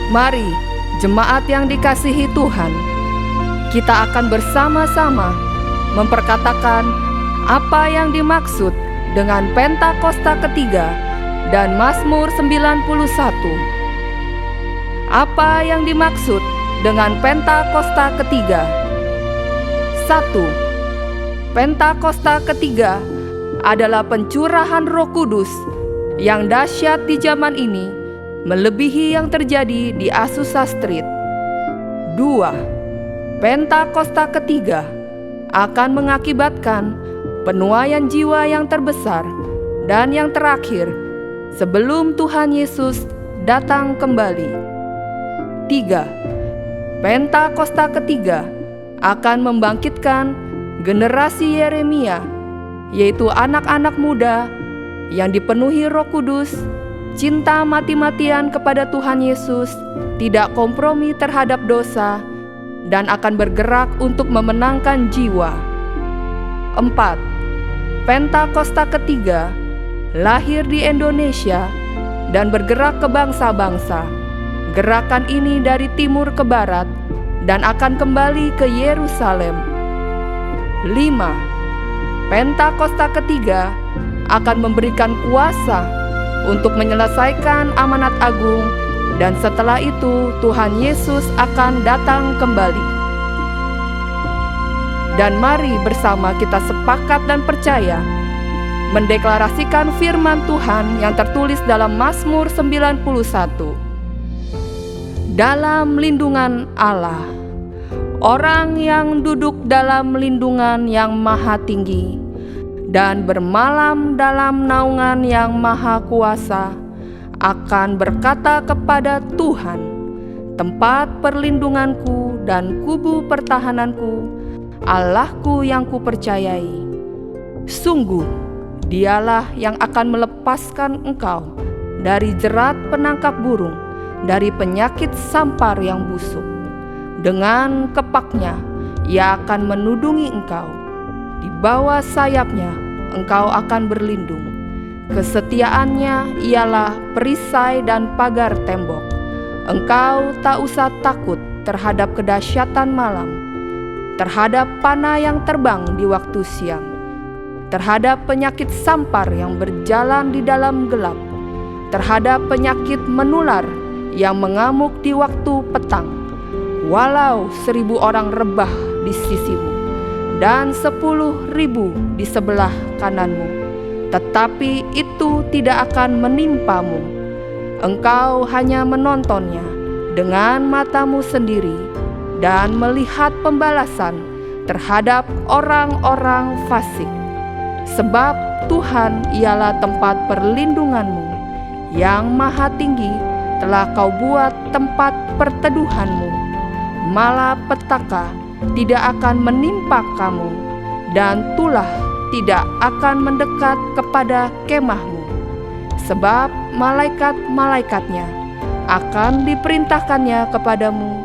Mari, jemaat yang dikasihi Tuhan, kita akan bersama-sama memperkatakan apa yang dimaksud dengan Pentakosta ketiga dan Mazmur 91. Apa yang dimaksud dengan Pentakosta ketiga? 1. Pentakosta ketiga adalah pencurahan Roh Kudus yang dahsyat di zaman ini, melebihi yang terjadi di Azusa Street. 2. Pentakosta ketiga akan mengakibatkan penuaian jiwa yang terbesar dan yang terakhir sebelum Tuhan Yesus datang kembali. 3. Pentakosta ketiga akan membangkitkan generasi Yeremia, yaitu anak-anak muda yang dipenuhi Roh Kudus, cinta mati-matian kepada Tuhan Yesus, tidak kompromi terhadap dosa, dan akan bergerak untuk memenangkan jiwa. 4. Pentakosta ketiga lahir di Indonesia dan bergerak ke bangsa-bangsa. Gerakan ini dari timur ke barat dan akan kembali ke Yerusalem. 5. Pentakosta ketiga akan memberikan kuasa untuk menyelesaikan amanat agung, dan setelah itu Tuhan Yesus akan datang kembali. Dan mari bersama kita sepakat dan percaya mendeklarasikan firman Tuhan yang tertulis dalam Mazmur 91. Dalam lindungan Allah, orang yang duduk dalam lindungan yang maha tinggi dan bermalam dalam naungan yang maha kuasa akan berkata kepada Tuhan, tempat perlindunganku dan kubu pertahananku, Allahku yang kupercayai. Sungguh, Dialah yang akan melepaskan engkau dari jerat penangkap burung, dari penyakit sampar yang busuk. Dengan kepaknya Ia akan menudungi engkau. Di bawah sayapnya engkau akan berlindung. Kesetiaannya ialah perisai dan pagar tembok. Engkau tak usah takut terhadap kedahsyatan malam, terhadap panah yang terbang di waktu siang, terhadap penyakit sampar yang berjalan di dalam gelap, terhadap penyakit menular yang mengamuk di waktu petang. Walau 1.000 orang rebah di sisimu dan 10.000 di sebelah kananmu, tetapi itu tidak akan menimpamu. Engkau hanya menontonnya dengan matamu sendiri dan melihat pembalasan terhadap orang-orang fasik. Sebab Tuhan ialah tempat perlindunganmu, yang maha tinggi telah kau buat tempat perteduhanmu. Malapetaka tidak akan menimpa kamu, dan tulah tidak akan mendekat kepada kemahmu. Sebab malaikat-malaikatnya akan diperintahkannya kepadamu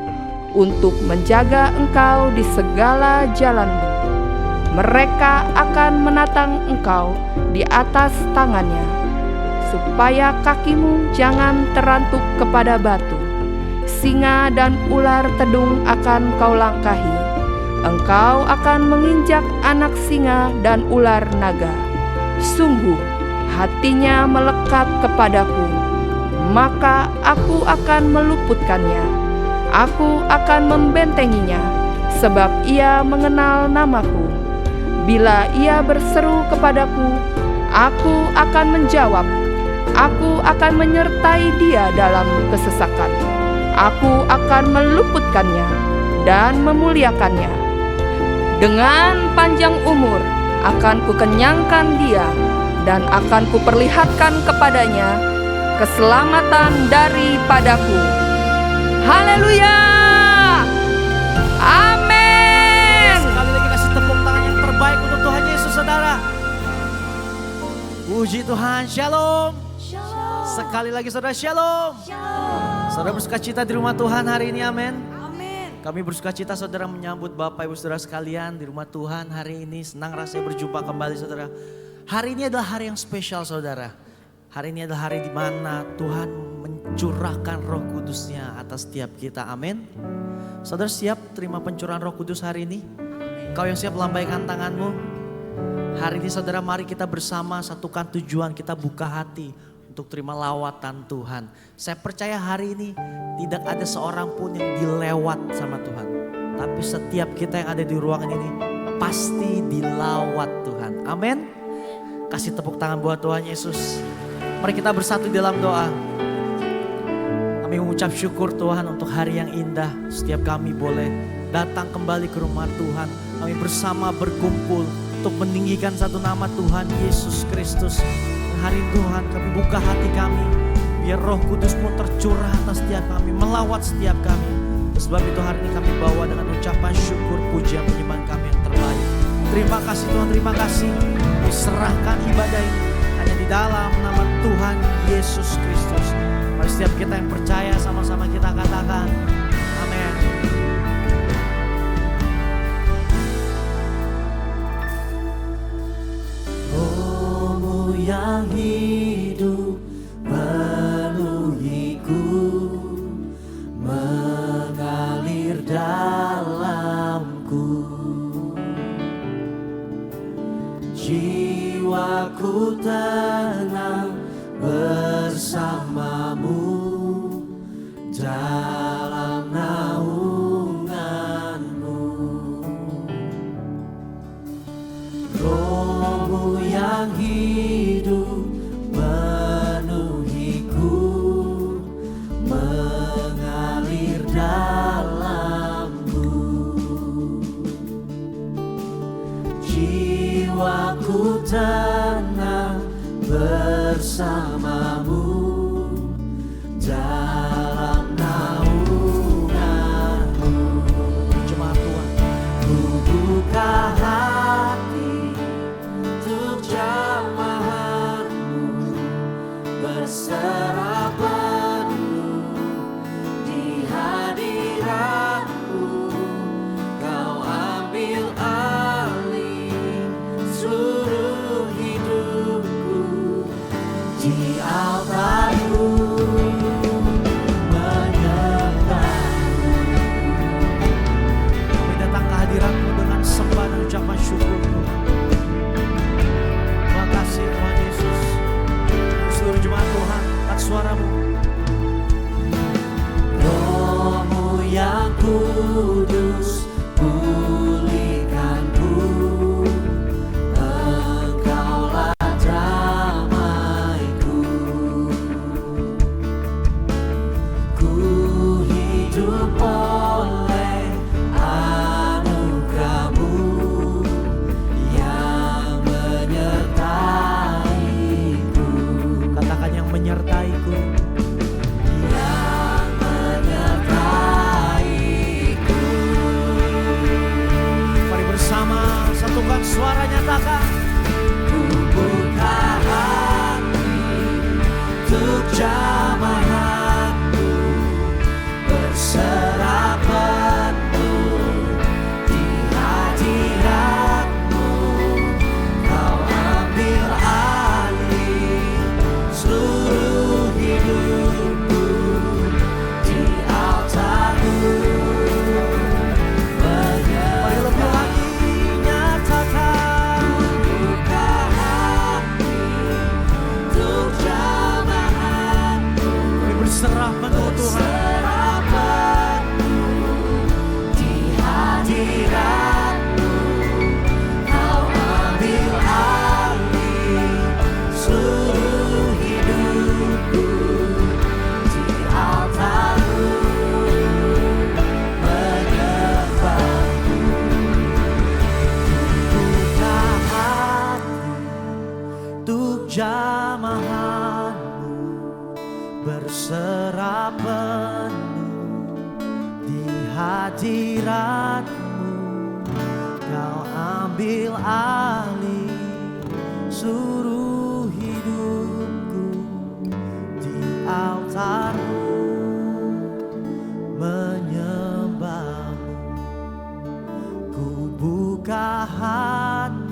untuk menjaga engkau di segala jalanmu. Mereka akan menatang engkau di atas tangannya, supaya kakimu jangan terantuk kepada batu. Singa dan ular tedung akan kau langkahi. Engkau akan menginjak anak singa dan ular naga. Sungguh, hatinya melekat kepadaku, maka aku akan meluputkannya. Aku akan membentenginya, sebab ia mengenal namaku. Bila ia berseru kepadaku, aku akan menjawab. Aku akan menyertai dia dalam kesesakan. Aku akan meluputkannya dan memuliakannya. Dengan panjang umur akan kukenyangkan dia, dan akan kuperlihatkan kepadanya keselamatan daripadaku. Haleluya! Amin! Sekali lagi kasih tepuk tangan yang terbaik untuk Tuhan Yesus, saudara. Puji Tuhan, shalom. Sekali lagi saudara, shalom. Saudara bersuka cita di rumah Tuhan hari ini, amin. Kami bersuka cita saudara menyambut Bapak Ibu saudara sekalian di rumah Tuhan hari ini. Senang rasanya berjumpa kembali saudara. Hari ini adalah hari yang spesial saudara. Hari ini adalah hari di mana Tuhan curahkan Roh Kudus-Nya atas setiap kita. Amin. Saudara siap terima pencurahan Roh Kudus hari ini? Kau yang siap lambaikan tanganmu. Hari ini saudara mari kita bersama satukan tujuan, kita buka hati untuk terima lawatan Tuhan. Saya percaya hari ini tidak ada seorang pun yang dilewat sama Tuhan. Tapi setiap kita yang ada di ruangan ini pasti dilawat Tuhan. Amin. Kasih tepuk tangan buat Tuhan Yesus. Mari kita bersatu dalam doa. Kami mengucap syukur Tuhan untuk hari yang indah. Setiap kami boleh datang kembali ke rumah Tuhan. Kami bersama berkumpul untuk meninggikan satu nama Tuhan Yesus Kristus. Hari ini Tuhan kami buka hati kami. Biar Roh Kudus-Mu tercurah atas setiap kami. Melawat setiap kami. Sebab itu hari ini kami bawa dengan ucapan syukur, pujian, penyembahan kami yang terbaik. Terima kasih Tuhan, terima kasih. Kami serahkan ibadah ini hanya di dalam nama Tuhan Yesus Kristus. Mari setiap kita yang percaya sama-sama kita katakan amin. Roh-Mu yang hidup penuhiku, mengalir dalamku. Jiwaku tenang bersamamu dalam naungan-Mu. Roh-Mu yang hidup penuhiku, mengalir dalamku. Jiwaku tenang bersamamu dalam naungan-Mu. Jemaat Tuhan, ku buka hati untuk jamahan-Mu, berserah penuh di hadirat-Mu. Kau ambil alih seluruh hidupku di altar-Mu, menyembah-Mu. Kami datang ke hadirat-Mu dengan sembah dan ucapan syukur Tuhan. Terima kasih Tuhan Yesus. Seluruh jemaat Tuhan, angkat suaramu. Roh-Mu yang kudus, pulihkanku. Engkaulah damaiku. Ku hidup oleh anugerah-Mu yang menyertaiku. Katakan yang menyertaiku. Yang menyertaiku. Mari bersama satukan suara, nyatakan. Ku buka hati untuk jamahan-Mu, berserah penuh di hadirat-Mu. Kau ambil alih seluruh hidupku di altar-Mu. Mari lebih lagi nyatakan. Buka hati untuk jamahan-Mu, kami berserah penuh Tuhan. Berserah penuh di hadirat-Mu. Kau ambil alih seluruh hidupku di altar-Mu, menyembah-Mu. Buka hati untuk jamahan-Mu, berserah penuh di hadirat-Mu. Kau ambil alih seluruh hidupku di altar-Mu, menyembah-Mu. Ku buka hati.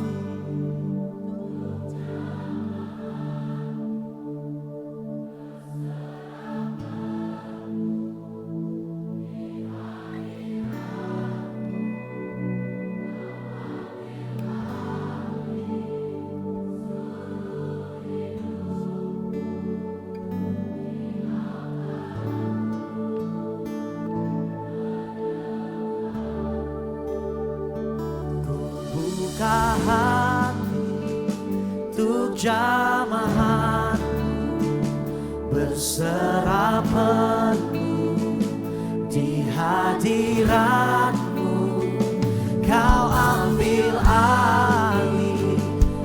membuka hati untuk jamahan-Mu, berserah penuh di hadirat-Mu. Kau ambil alih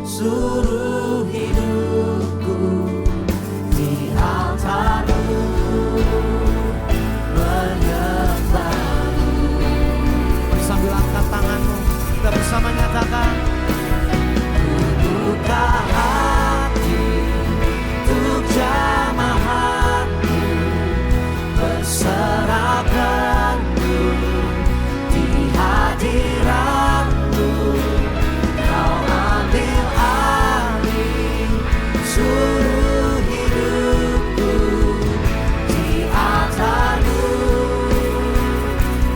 seluruh hidupku di altar-Mu, menyembah-Mu. Sambil angkat tanganmu, kita bersama nyatakan, buka hati untuk jamahan-Mu, berserah penuh di hadirat-Mu. Kau ambil alih seluruh hidupku di altar-Mu.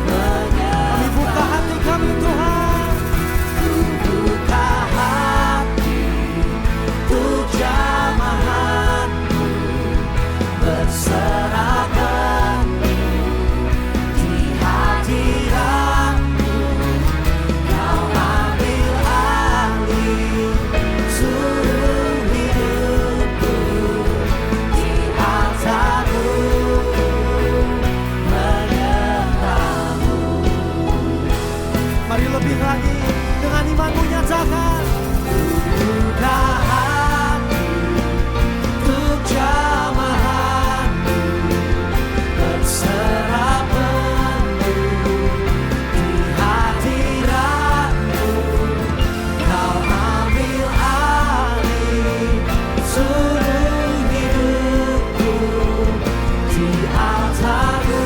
Kami buka hati kami Tuhan, buka hati untuk jamahan-Mu, berserah penuh di hadirat-Mu. Kau ambil alih seluruh hidupku di altar-Mu, menyembah-Mu. Mari lebih lagi dengan imanmu nyatakan, buka hati untuk jamahan-Mu, berserah penuh di hadirat-Mu. Kau ambil alih seluruh hidupku di altar-Mu,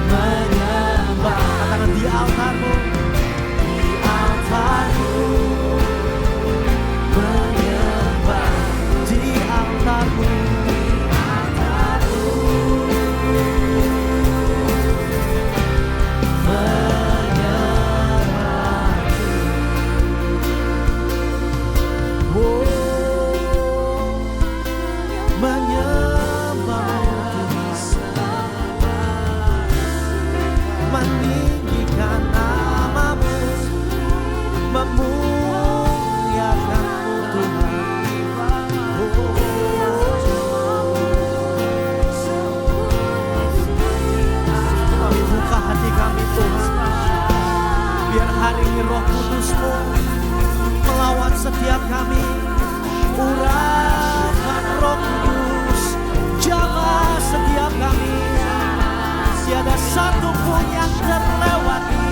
menyembah. Katakan di altar-Mu, di altar-Mu, menyembah. Di altar-Mu, di altar-Mu, menyembah. Oh, menyembah, meninggikan nama-Mu, memuliakan-Mu Tuhan. Kami buka hati kami Tuhan, biar hari ini Roh Kudus-Mu melawat setiap kami. Urapan Roh Kudus jamah setiap kami, tiada satu pun yang terlewati.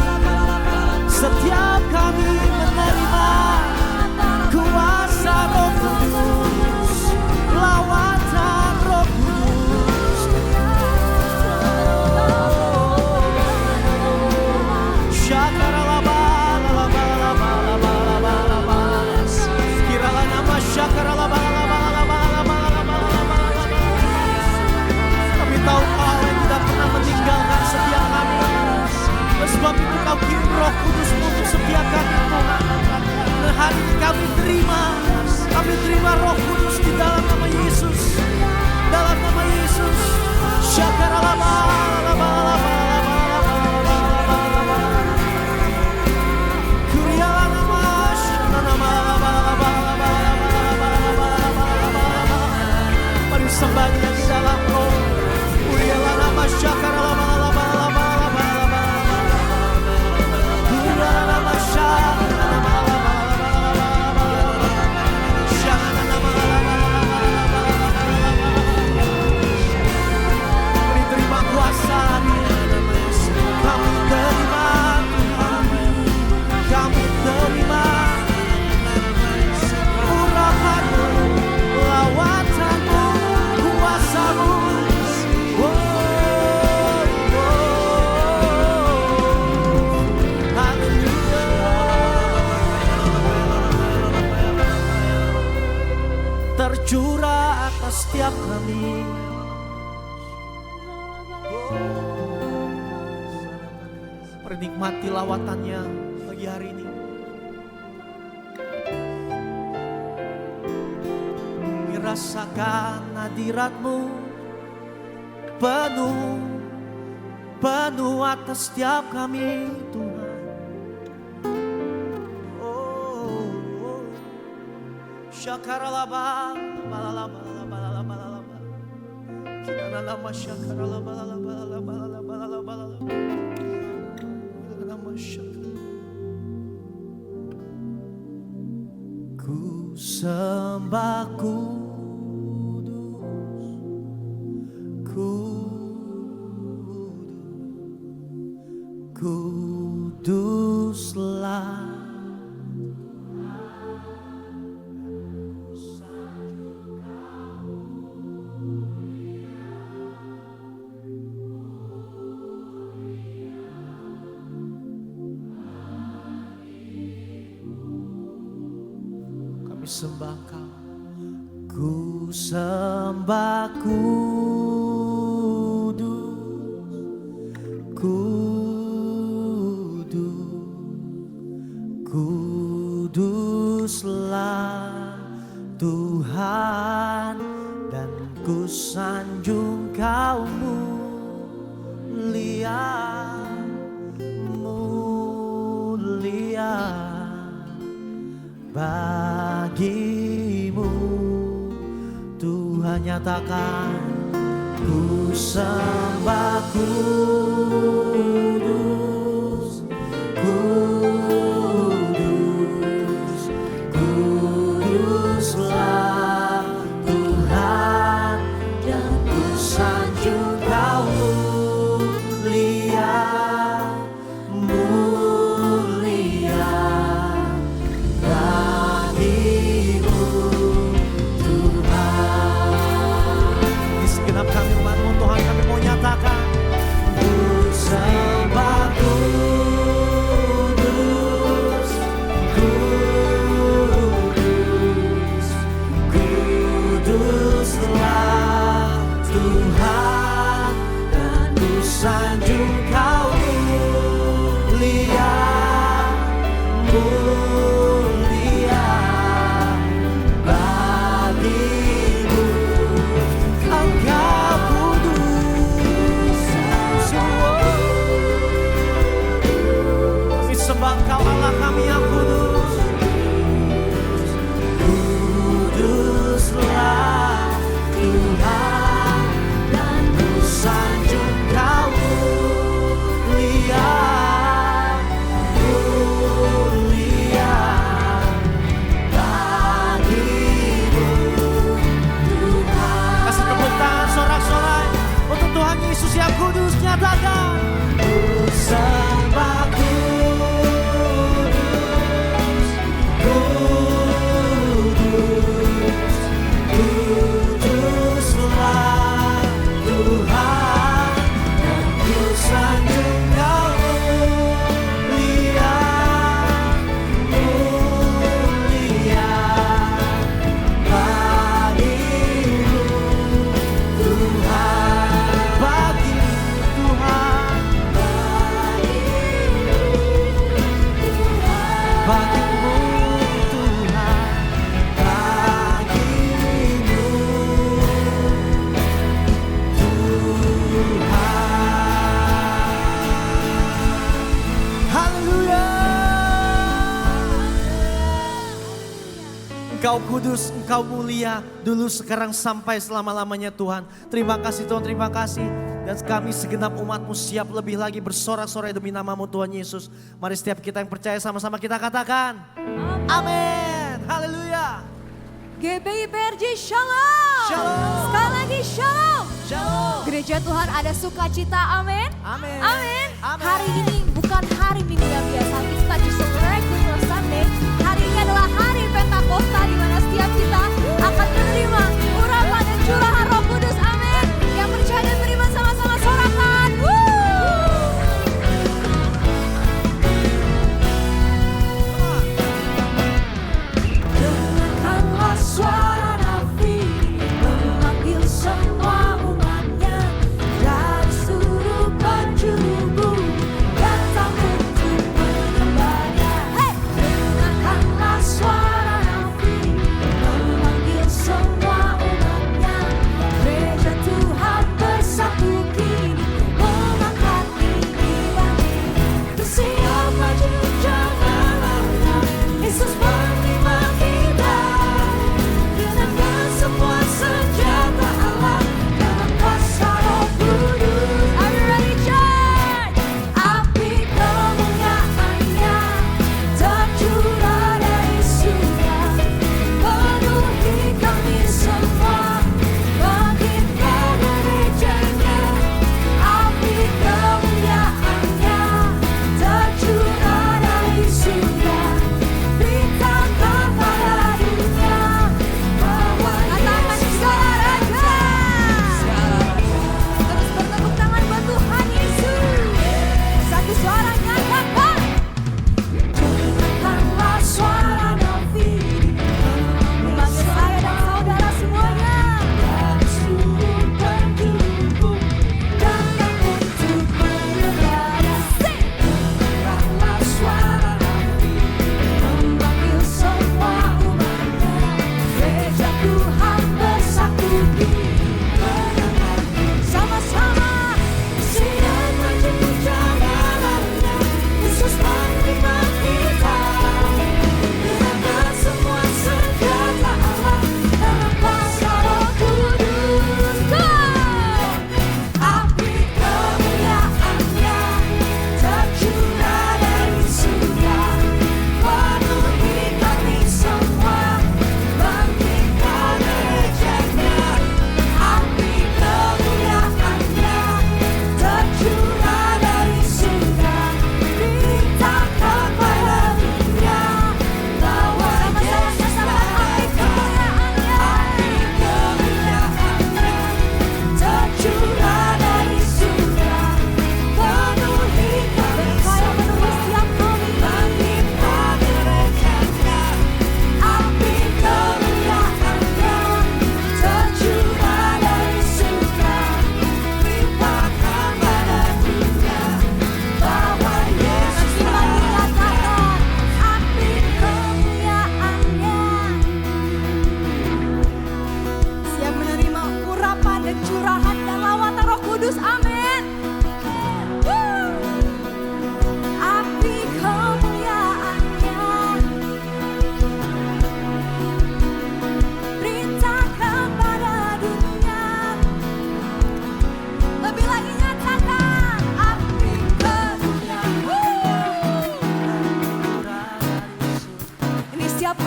Setiap kami menerima kuasa Roh Kudus, lawatan Roh Kudus. Kiralah nama kami tahu Kau yang tidak pernah meninggalkan setiap kami. Sebab itu Kau kirim Roh Kudus untuk setiap kami Tuhan. Dan hari ini kami terima Roh Kudus di dalam nama Yesus. Dalam nama Yesus. Mari sembah Dia di dalam Roh. Urialah nama terima kuasa kami terima Tuhan, kami terima urapan-Mu, lawatan-Mu, kuasa-Mu. Tercurah atas setiap kami. Nikmati lawatannya pagi hari ini. Rasakan hadirat-Mu penuh atas setiap kami Tuhan. Shakaralaba, balalaba, balalaba, balalaba. Kinanama shakaralaba, balalaba, balalaba, balalaba. Kinanama shakaralaba. Ku sembah kudus, kuduslah. Kami sembah Kau, ku sembah kuduslah Tuhan, dan ku sanjung Kau mulia bagimu. Tuhan nyatakan, ku sembah kudus, kuduslah Tuhan, dan ku sanjung Kau mulia bagimu Tuhan. Di segenap kami umat-Mu Tuhan, kami mau nyatakan, ku sembah kudus, kuduslah Tuhan, dan ku sanjung Kau mulia bagimu. Engkau kudus, kami sembah Engkau Allah kami yang kudus. Kuduslah Tuhan, dan ku sanjung Kau mulia bagimu Tuhan. Kasih tepuk tangan sorak-sorai untuk Tuhan Yesus yang kudus. Nyatakan, ku sembah kuduslah Tuhan, dan ku sanjung Kau mulia bagimu Tuhan, bagimu Tuhan, bagimu Tuhan, bagimu Tuhan. Haleluya. Engkau kudus, Engkau mulia, dulu, sekarang, sampai selama-lamanya Tuhan. Terima kasih Tuhan, terima kasih. Dan kami segenap umat-Mu siap lebih lagi bersorak-sorai demi nama-Mu Tuhan Yesus. Mari setiap kita yang percaya sama-sama kita katakan, amin. Haleluya. GBI PRJ Shalom. Shalom. Sekali lagi Shalom. Shalom. Gereja Tuhan ada sukacita, amin. Amin. Amin. Amin. Hari ini bukan hari minggu yang biasa, it's not just a regular Sunday. Hari ini adalah hari Pentakosta, di mana setiap kita akan menerima urapan dan curahan Roh Kudus, amin. Yang percaya dan beriman sama-sama sorakan. Dengarkanlah suara Nabi memanggil semua umatnya dari seluruh penjuru bumi, datang untuk menyembahnya.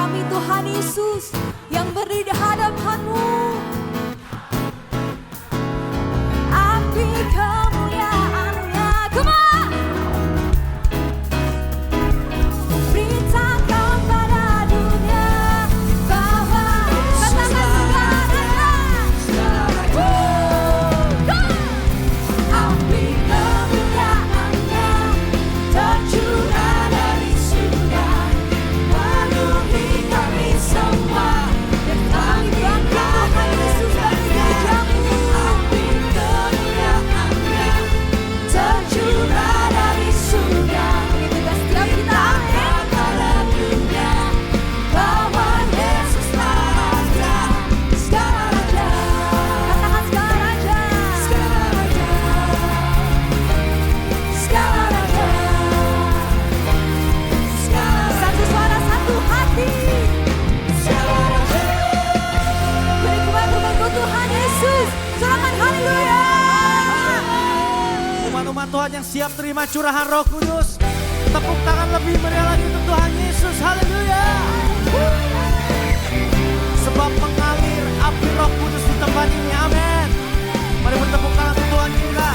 kami Tuhan Yesus yang berdiri di hadapan-Mu. Api kemuliaan-Nya, come on! Beritakan pada dunia bahwa katakan segalanya. Api kemuliaan-Nya tercurah dari surga, penuhi kami semua, dan kami bangkit Tuhan Yesus dari gereja-Mu. Api kemuliaan-Nya tercurah dari surga, ketika setiap kita pada dunia bahwa Yesuslah Raja, segala raja. Katakan segala raja, segala raja, segala raja, segala. Satu suara, satu hati. Segala raja. Beri kebanggaan Tuhan Yesus. Sorakan haleluya. Umat-umat Tuhan yang siap terima curahan Roh Kudus, tepuk tangan lebih meriah lagi untuk Tuhan Yesus. Haleluya. Sebab mengalir api Roh Kudus di tempat ini. Amin. Mari bertepuk tangan untuk Tuhan kita.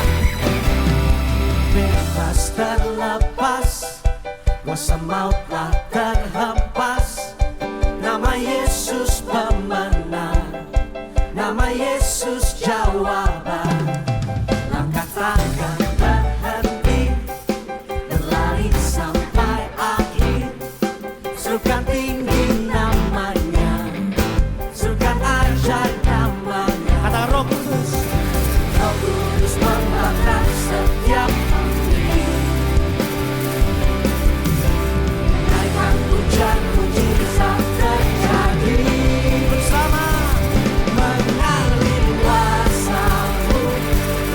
Bebas terlepas, kuasa maut telah terhempas. Nama Yesus pemenang, nama Yesus jawaban. Langkah takkan berhenti, berlari sampai akhir. Serukan tinggi namanya, serukan ajaib namanya. Kata Roh Kudus, Roh Kudus membakar setiap hati. Naikkan hujan, mujizat terjadi bersama. Mengalir kuasa-Mu,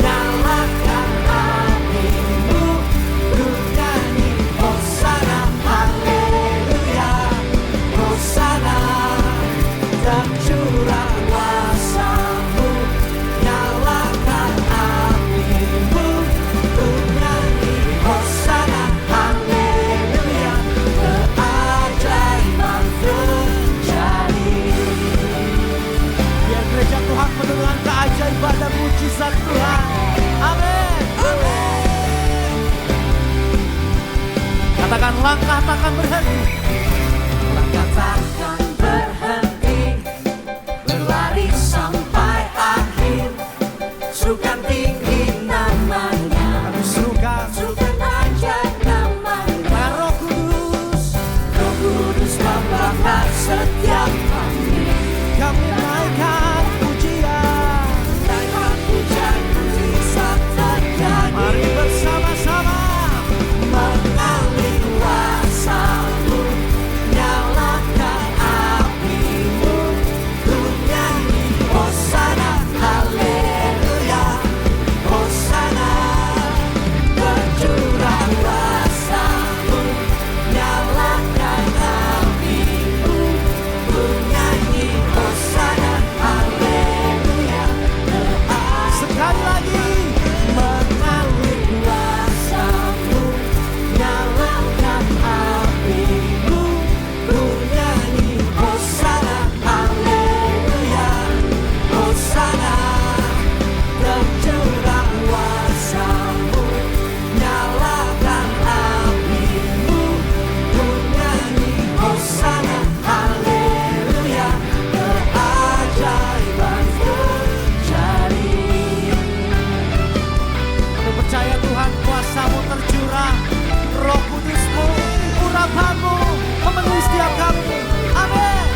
nyalakan api-Mu, ku nyanyi Hosana, haleluya. Hosana, tercurah kuasa-Mu, nyalakan api-Mu, ku nyanyi Hosana, haleluya. Keajaiban terjadi. Biar gereja Tuhan penuh dengan keajaiban dan mujizat Tuhan. Amin. Amin. Katakan langkah takkan berhenti. Langkah takkan berhenti, berlari sampai akhir. Serukan tinggi namanya, serukan ajaib namanya. Roh Kudus, Roh Kudus membakar setiap hati. Kami naikkan pujian, naikkan pujian, mujizat terjadi. Mari bersama-sama mengalir kuasa-Mu, nyalakan api-Mu, ku nyanyi Hosana, haleluya. Hosana, tercurah kuasa-Mu, nyalakan api-Mu, ku nyanyi Hosana, haleluya. Sekali lagi, mengalir kuasa-Mu, nyalakan api-Mu, ku nyanyi Hosana, haleluya. Hosana, tercurah kuasa-Mu, nyalakan api-Mu, ku nyanyi Hosana, haleluya. Keajaiban terjadi. Kami percaya Tuhan, kuasa-Mu tercurah, Roh Kudus-Mu, urapan-Mu memenuhi setiap kami. Amin.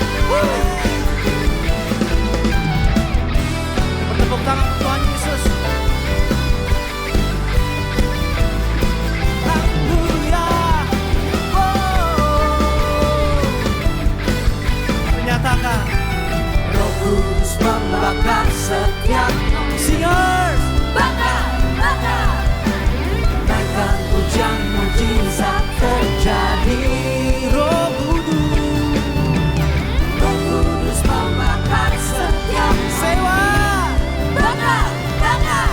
Bertepuk tangan untuk Tuhan Yesus. Haleluya. Menyatakan Roh Kudus membakar setiap singers. Bakar, bakar. Naikkan hujan, mujizat terjadi. Roh Kudus, Roh Kudus membakar setiap sewa. Bakar, bakar.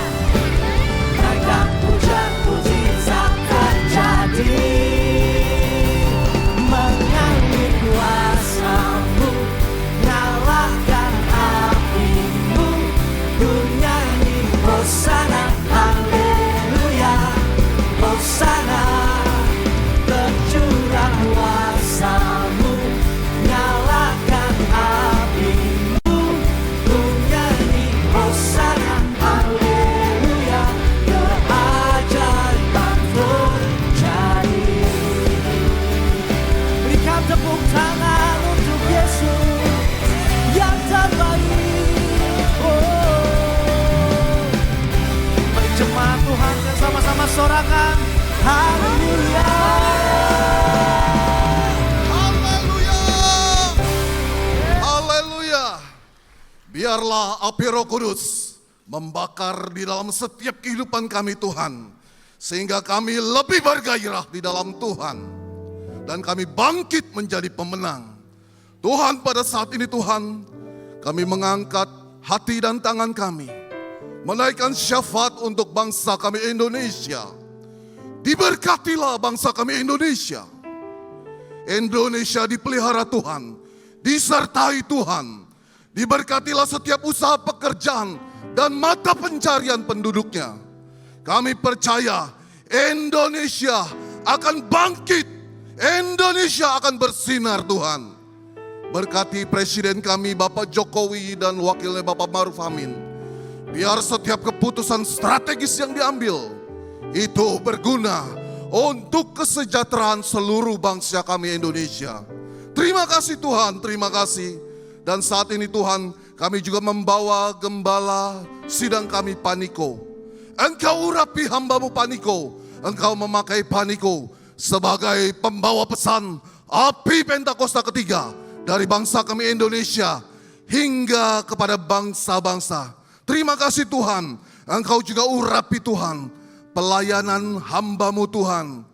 Naikkan hujan, mujizat terjadi. Mengalir kuasa tangan untuk Yesus yang terbaik. Mari jemaat Tuhan dan sama-sama sorakan haleluya. Haleluya. Biarlah api Roh Kudus membakar di dalam setiap kehidupan kami Tuhan, sehingga kami lebih bergairah di dalam Tuhan dan kami bangkit menjadi pemenang. Tuhan, pada saat ini Tuhan, kami mengangkat hati dan tangan kami, menaikkan syafaat untuk bangsa kami Indonesia. Diberkatilah bangsa kami Indonesia. Indonesia dipelihara Tuhan, disertai Tuhan. Diberkatilah setiap usaha pekerjaan dan mata pencarian penduduknya. Kami percaya Indonesia akan bangkit, Indonesia akan bersinar Tuhan. Berkati Presiden kami Bapak Jokowi dan wakilnya Bapak Maruf Amin. Biar setiap keputusan strategis yang diambil itu berguna untuk kesejahteraan seluruh bangsa kami Indonesia. Terima kasih Tuhan, terima kasih. Dan saat ini Tuhan, kami juga membawa gembala sidang kami Paniko. Engkau urapi hambamu Paniko, engkau memakai Paniko sebagai pembawa pesan api Pentakosta ketiga dari bangsa kami Indonesia hingga kepada bangsa-bangsa. Terima kasih Tuhan, engkau juga urapi Tuhan pelayanan hambamu Tuhan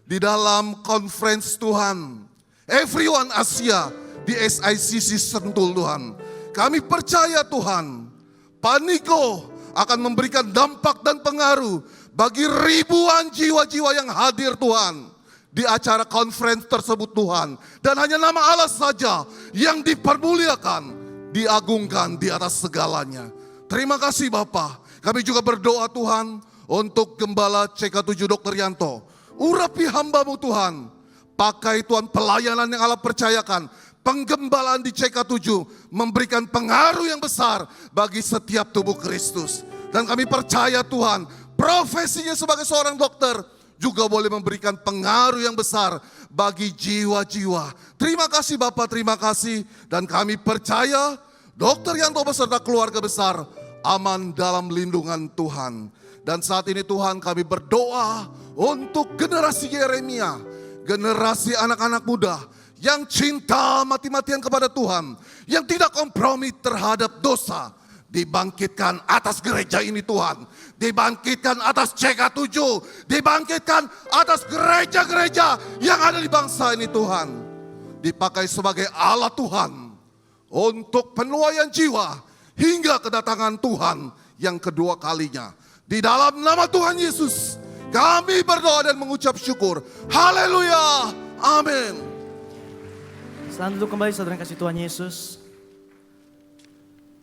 di dalam conference Tuhan Everyone Asia di SICC Sentul Tuhan. Kami percaya Tuhan, Paniko akan memberikan dampak dan pengaruh bagi ribuan jiwa-jiwa yang hadir Tuhan di acara conference tersebut Tuhan. Dan hanya nama Allah saja yang dipermuliakan, diagungkan di atas segalanya. Terima kasih Bapa. Kami juga berdoa Tuhan untuk Gembala CK7 Dr. Yanto. Urapi hambamu Tuhan. Pakai Tuhan pelayanan yang Allah percayakan. Penggembalaan di CK7 memberikan pengaruh yang besar bagi setiap tubuh Kristus. Dan kami percaya Tuhan, profesinya sebagai seorang dokter juga boleh memberikan pengaruh yang besar bagi jiwa-jiwa. Terima kasih Bapak, terima kasih. Dan kami percaya Dr. Yanto beserta keluarga besar aman dalam lindungan Tuhan. Dan saat ini Tuhan kami berdoa untuk generasi Yeremia, generasi anak-anak muda yang cinta mati-matian kepada Tuhan, yang tidak kompromi terhadap dosa. Dibangkitkan atas gereja ini Tuhan, dibangkitkan atas CK7, dibangkitkan atas gereja-gereja yang ada di bangsa ini Tuhan. Dipakai sebagai alat Tuhan untuk penuaian jiwa hingga kedatangan Tuhan yang kedua kalinya. Di dalam nama Tuhan Yesus kami berdoa dan mengucap syukur. Haleluya, amin. Selamat duduk kembali saudara yang kasih Tuhan Yesus.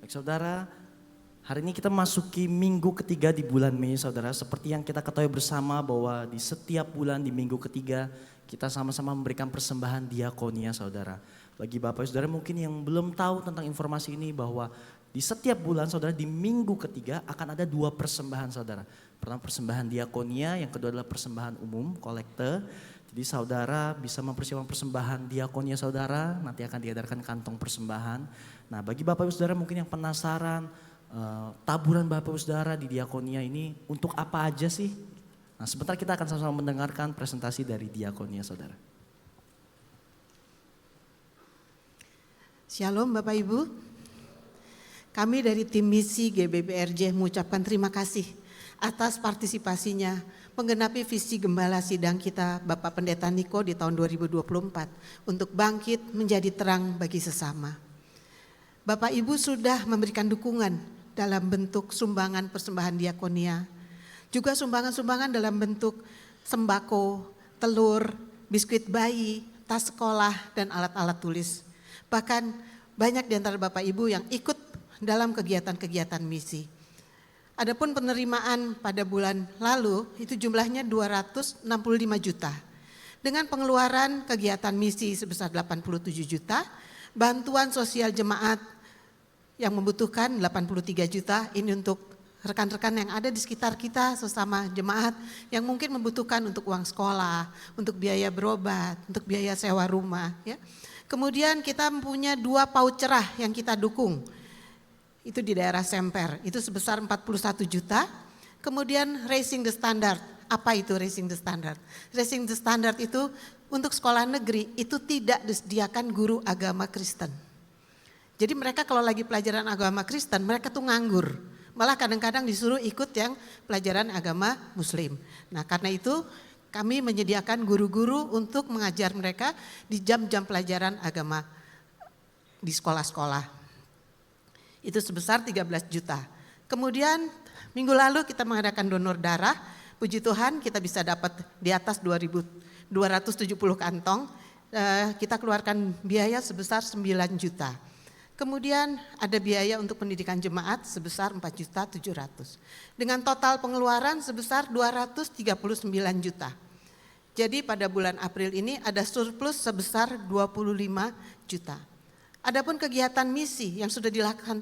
Baik saudara, hari ini kita masuki minggu ketiga di bulan Mei saudara. Seperti yang kita ketahui bersama bahwa di setiap bulan di minggu ketiga kita sama-sama memberikan persembahan diakonia saudara. Bagi Bapak saudara mungkin yang belum tahu tentang informasi ini bahwa di setiap bulan saudara di minggu ketiga akan ada 2 persembahan saudara. Pertama persembahan diakonia, yang kedua adalah persembahan umum, kolekte. Jadi saudara bisa mempersiapkan persembahan diakonia saudara, nanti akan diedarkan kantong persembahan. Nah bagi Bapak Ibu Saudara mungkin yang penasaran, taburan Bapak Ibu Saudara di diakonia ini untuk apa aja sih? Nah sebentar kita akan sama-sama mendengarkan presentasi dari diakonia saudara. Shalom Bapak Ibu. Kami dari tim misi GBBRJ mengucapkan terima kasih atas partisipasinya menggenapi visi gembala sidang kita Bapak Pendeta Niko di tahun 2024 untuk bangkit menjadi terang bagi sesama. Bapak Ibu sudah memberikan dukungan dalam bentuk sumbangan persembahan diakonia, juga sumbangan-sumbangan dalam bentuk sembako, telur, biskuit bayi, tas sekolah, dan alat-alat tulis. Bahkan banyak di antara Bapak Ibu yang ikut dalam kegiatan-kegiatan misi. Adapun penerimaan pada bulan lalu itu jumlahnya 265 juta. Dengan pengeluaran kegiatan misi sebesar 87 juta, bantuan sosial jemaat yang membutuhkan 83 juta ini untuk rekan-rekan yang ada di sekitar kita sesama jemaat yang mungkin membutuhkan untuk uang sekolah, untuk biaya berobat, untuk biaya sewa rumah. Ya. Kemudian kita mempunyai 2 PAUD cerah yang kita dukung. Itu di daerah Semper, itu sebesar 41 juta. Kemudian Raising the Standard, apa itu Raising the Standard? Raising the Standard itu untuk sekolah negeri itu tidak disediakan guru agama Kristen. Jadi mereka kalau lagi pelajaran agama Kristen mereka tuh nganggur. Malah kadang-kadang disuruh ikut yang pelajaran agama Muslim. Nah karena itu kami menyediakan guru-guru untuk mengajar mereka di jam-jam pelajaran agama di sekolah-sekolah. Itu sebesar 13 juta. Kemudian minggu lalu kita mengadakan donor darah. Puji Tuhan kita bisa dapat di atas 2.270 kantong. Kita keluarkan biaya sebesar 9 juta. Kemudian ada biaya untuk pendidikan jemaat sebesar 4.700.000. Dengan total pengeluaran sebesar 239 juta. Jadi pada bulan April ini ada surplus sebesar 25 juta. Adapun kegiatan misi yang sudah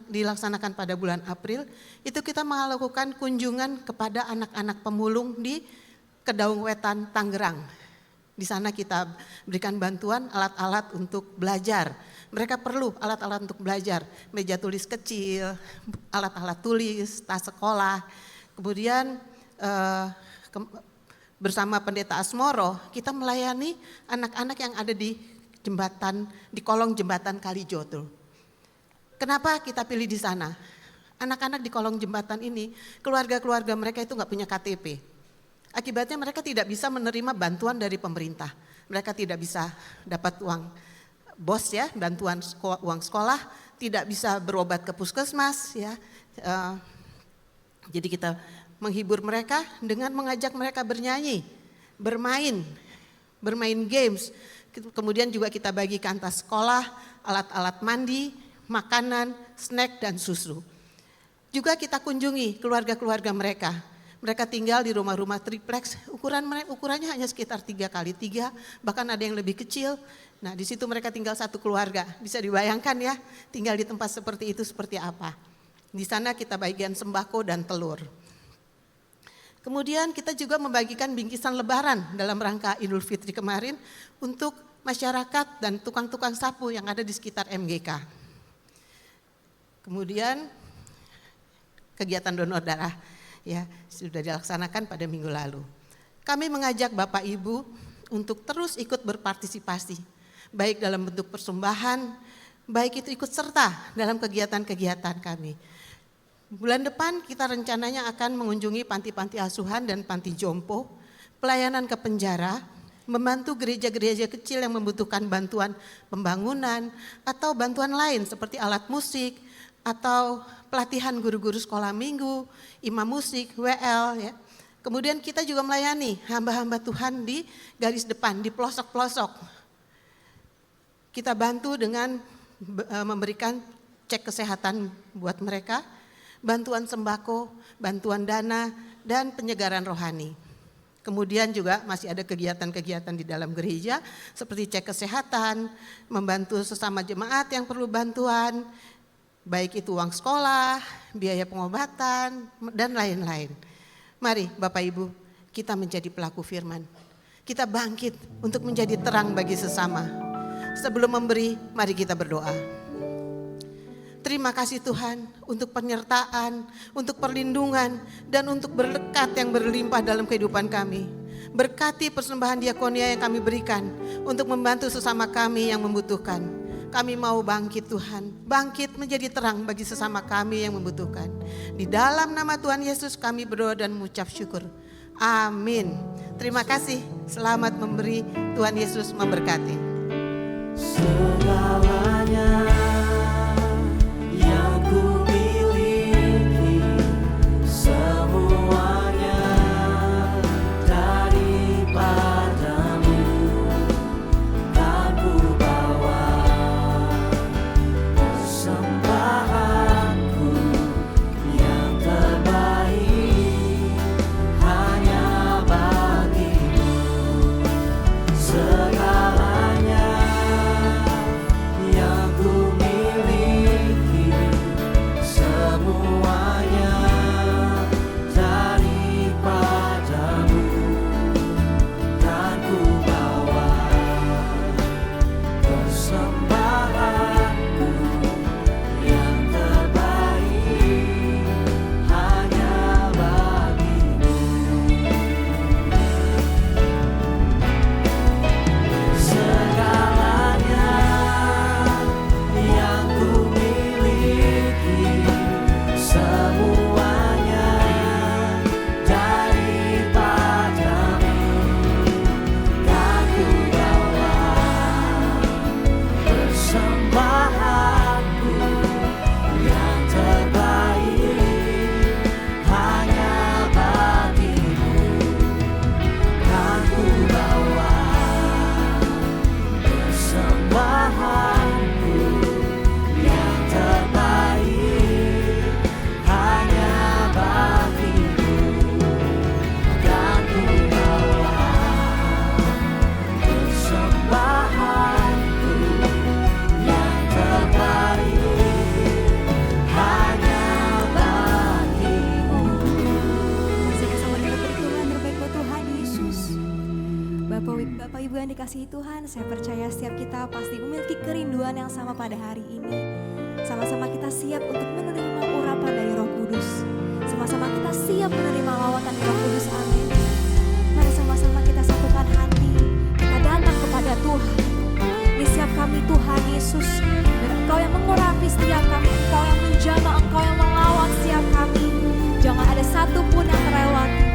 dilaksanakan pada bulan April, itu kita melakukan kunjungan kepada anak-anak pemulung di Kedaung Wetan, Tangerang. Di sana kita berikan bantuan alat-alat untuk belajar. Mereka perlu alat-alat untuk belajar, meja tulis kecil, alat-alat tulis, tas sekolah. Kemudian bersama Pendeta Asmoro, kita melayani anak-anak yang ada di jembatan, di kolong jembatan Kalijodo. Kenapa kita pilih di sana? Anak-anak di kolong jembatan ini, keluarga-keluarga mereka itu nggak punya KTP. Akibatnya mereka tidak bisa menerima bantuan dari pemerintah. Mereka tidak bisa dapat uang BOS ya, bantuan uang sekolah, tidak bisa berobat ke puskesmas ya. Jadi kita menghibur mereka dengan mengajak mereka bernyanyi, bermain games. Kemudian juga kita bagikan tas sekolah, alat-alat mandi, makanan, snack dan susu. Juga kita kunjungi keluarga-keluarga mereka. Mereka tinggal di rumah-rumah triplex, ukurannya hanya sekitar 3x3, bahkan ada yang lebih kecil. Nah di situ mereka tinggal satu keluarga, bisa dibayangkan ya tinggal di tempat seperti itu seperti apa. Di sana kita bagikan sembako dan telur. Kemudian kita juga membagikan bingkisan lebaran dalam rangka Idul Fitri kemarin untuk masyarakat dan tukang-tukang sapu yang ada di sekitar MGK. Kemudian kegiatan donor darah. Ya, sudah dilaksanakan pada minggu lalu. Kami mengajak Bapak Ibu untuk terus ikut berpartisipasi, baik dalam bentuk persembahan, baik itu ikut serta dalam kegiatan-kegiatan kami. Bulan depan kita rencananya akan mengunjungi panti-panti asuhan dan panti jompo, pelayanan ke penjara, membantu gereja-gereja kecil yang membutuhkan bantuan pembangunan atau bantuan lain seperti alat musik, atau pelatihan guru-guru sekolah minggu, imam musik, WL ya. Kemudian kita juga melayani hamba-hamba Tuhan di garis depan, di pelosok-pelosok. Kita bantu dengan memberikan cek kesehatan buat mereka, bantuan sembako, bantuan dana, dan penyegaran rohani. Kemudian juga masih ada kegiatan-kegiatan di dalam gereja seperti cek kesehatan, membantu sesama jemaat yang perlu bantuan, baik itu uang sekolah, biaya pengobatan, dan lain-lain. Mari Bapak Ibu, kita menjadi pelaku firman. Kita bangkit untuk menjadi terang bagi sesama. Sebelum memberi, mari kita berdoa. Terima kasih Tuhan untuk penyertaan, untuk perlindungan, dan untuk berkat yang berlimpah dalam kehidupan kami. Berkati persembahan diakonia yang kami berikan untuk membantu sesama kami yang membutuhkan. Kami mau bangkit Tuhan, bangkit menjadi terang bagi sesama kami yang membutuhkan. Di dalam nama Tuhan Yesus kami berdoa dan mengucap syukur. Amin. Terima kasih, selamat memberi, Tuhan Yesus memberkati. Segalanya yang ku miliki, semuanya daripadamu kan ku bawa. Persembahanku yang terbaik hanya bagimu. Segalanya mengasihi Tuhan. Saya percaya setiap kita pasti memiliki kerinduan yang sama pada hari ini. Sama-sama kita siap untuk menerima urapan dari Roh Kudus. Sama-sama kita siap menerima lawatan dari Roh Kudus. Amin. Mari sama-sama kita satukan hati. Kita datang kepada Tuhan. Ini siap kami Tuhan Yesus. Dan Engkau yang mengurapi setiap kami. Engkau yang menjamah, Engkau yang melawat setiap kami. Jangan ada satupun yang terlewati.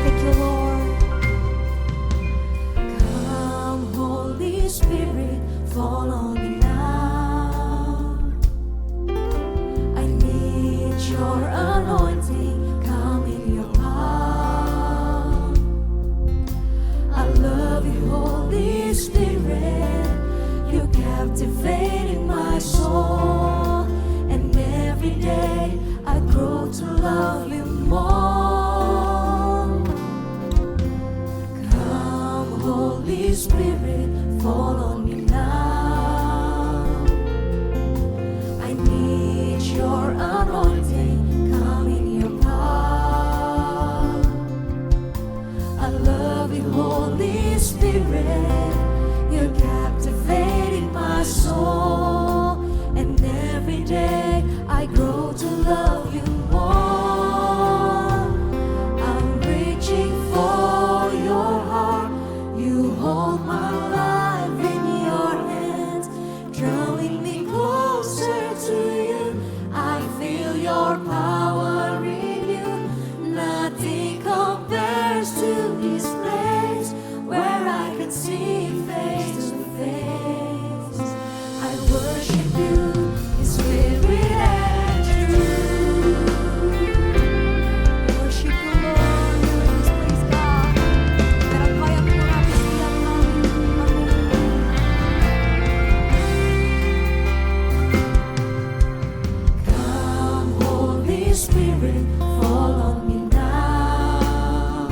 Thank you Lord. Come Holy Spirit, fall on me now. I need your anointing, come in your power. I love you Holy Spirit, you captivating my soul. And every day I grow to love you more. Come Holy Spirit, fall on me now. I need your anointing, come in your power. I love you Holy Spirit, you're captivating my soul. And every day I grow to love you more. I'm reaching for your heart, you hold my life in your hands, drawing me closer to you. I feel your power in you, nothing compares to this place where I can see face to face. I worship you in spirit and truth. Worship you Lord, please praise God. Biar Engkau yang mengurapi setiap kami. Come Holy Spirit, fall on me now.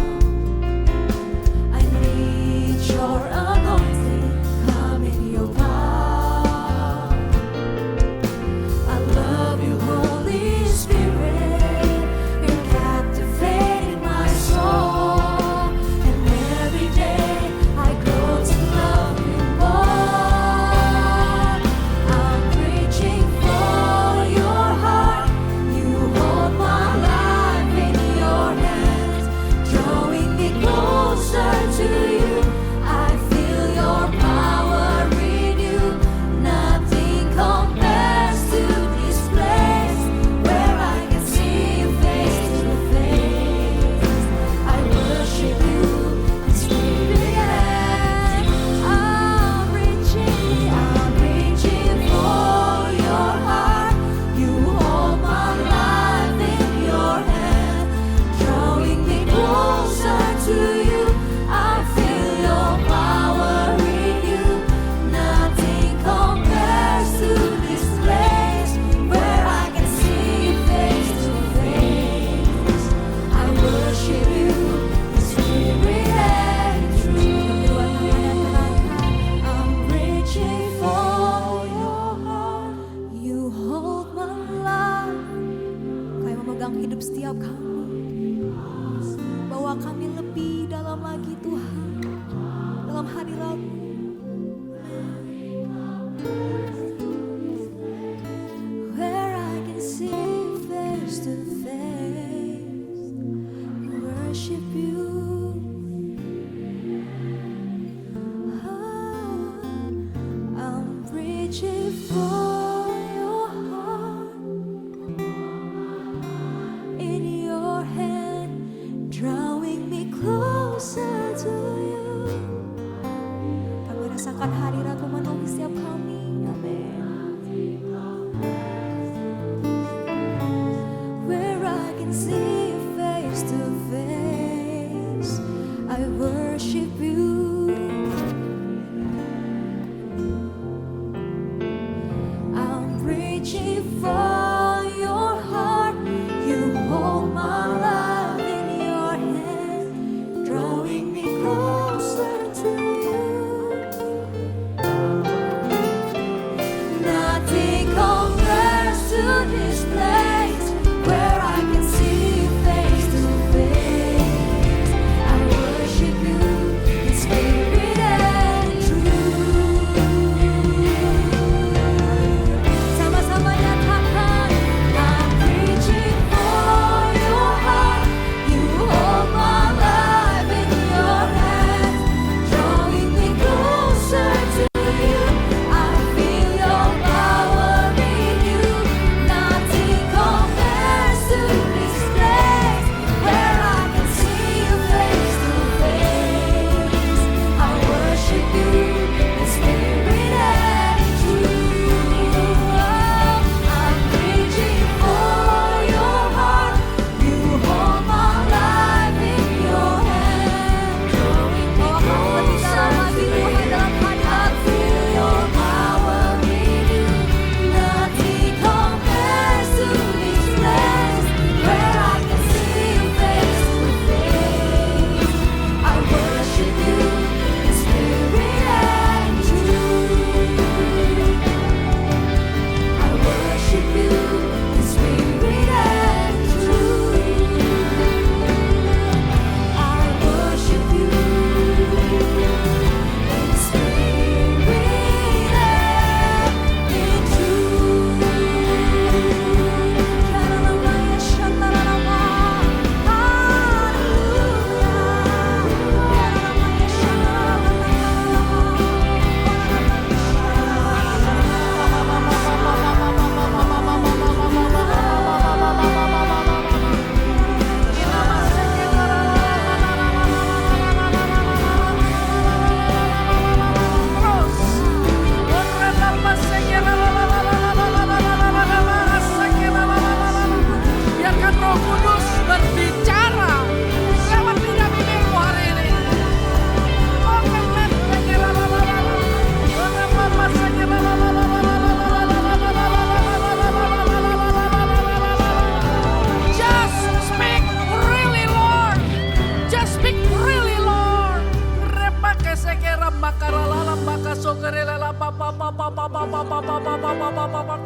I need your anointing, come in your power. I love you Holy Spirit, you're captivating my soul. And every day I grow to love you more. I'm reaching for your heart, you hold my life in your hands, drawing me closer to you. I feel your power in you, nothing compares to this place where I can see you face to face. I worship you in spirit and I'm reaching for your heart. You hold my life in your hand, drawing me closer to you. I feel your power in you, nothing compares to this place where I can see you face to face. I worship you in spirit and truth. I'm reaching for your heart, you hold my life. Kau yang memegang hidup setiap kami, bawa kami lebih dalam lagi Tuhan, dalam hadirat-Mu. Where I can see face to face, worship you. I'm reaching for your heart, in your hand, drawing me closer to you. Kami rasakan hadirat memenuhi setiap kami. Amin. Where I can see you face to face, I worship you.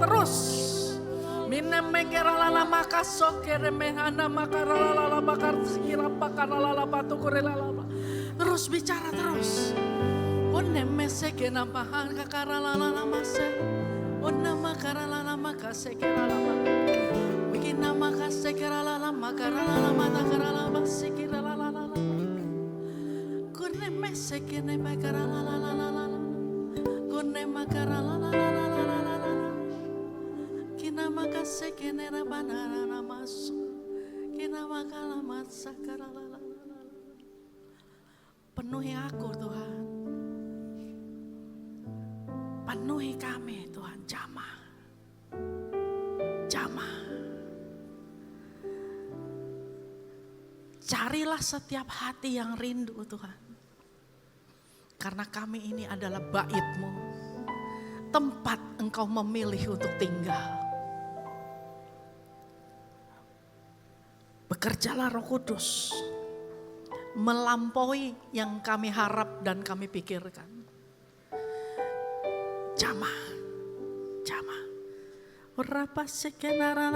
Terus. Minemekerala makasokere mehana makarala bakar sikira bakarala batu korela. Terus bicara terus. Onemeseke namahan kakarala mase. Onamakarala makasekera lama. Bikin nama kasekera lama makarala mata karala basikira la. Kunemeseke nebakarala la. Kunemakarala la. Kina makase kenera banana namasu. Kina makala matsakara la. Penuhi aku Tuhan. Penuhi kami Tuhan, jamah. Carilah setiap hati yang rindu Tuhan. Karena kami ini adalah bait-Mu. Tempat Engkau memilih untuk tinggal. Bekerjalah Roh Kudus, melampaui yang kami harap dan kami pikirkan. Jamah. Berapa sekenara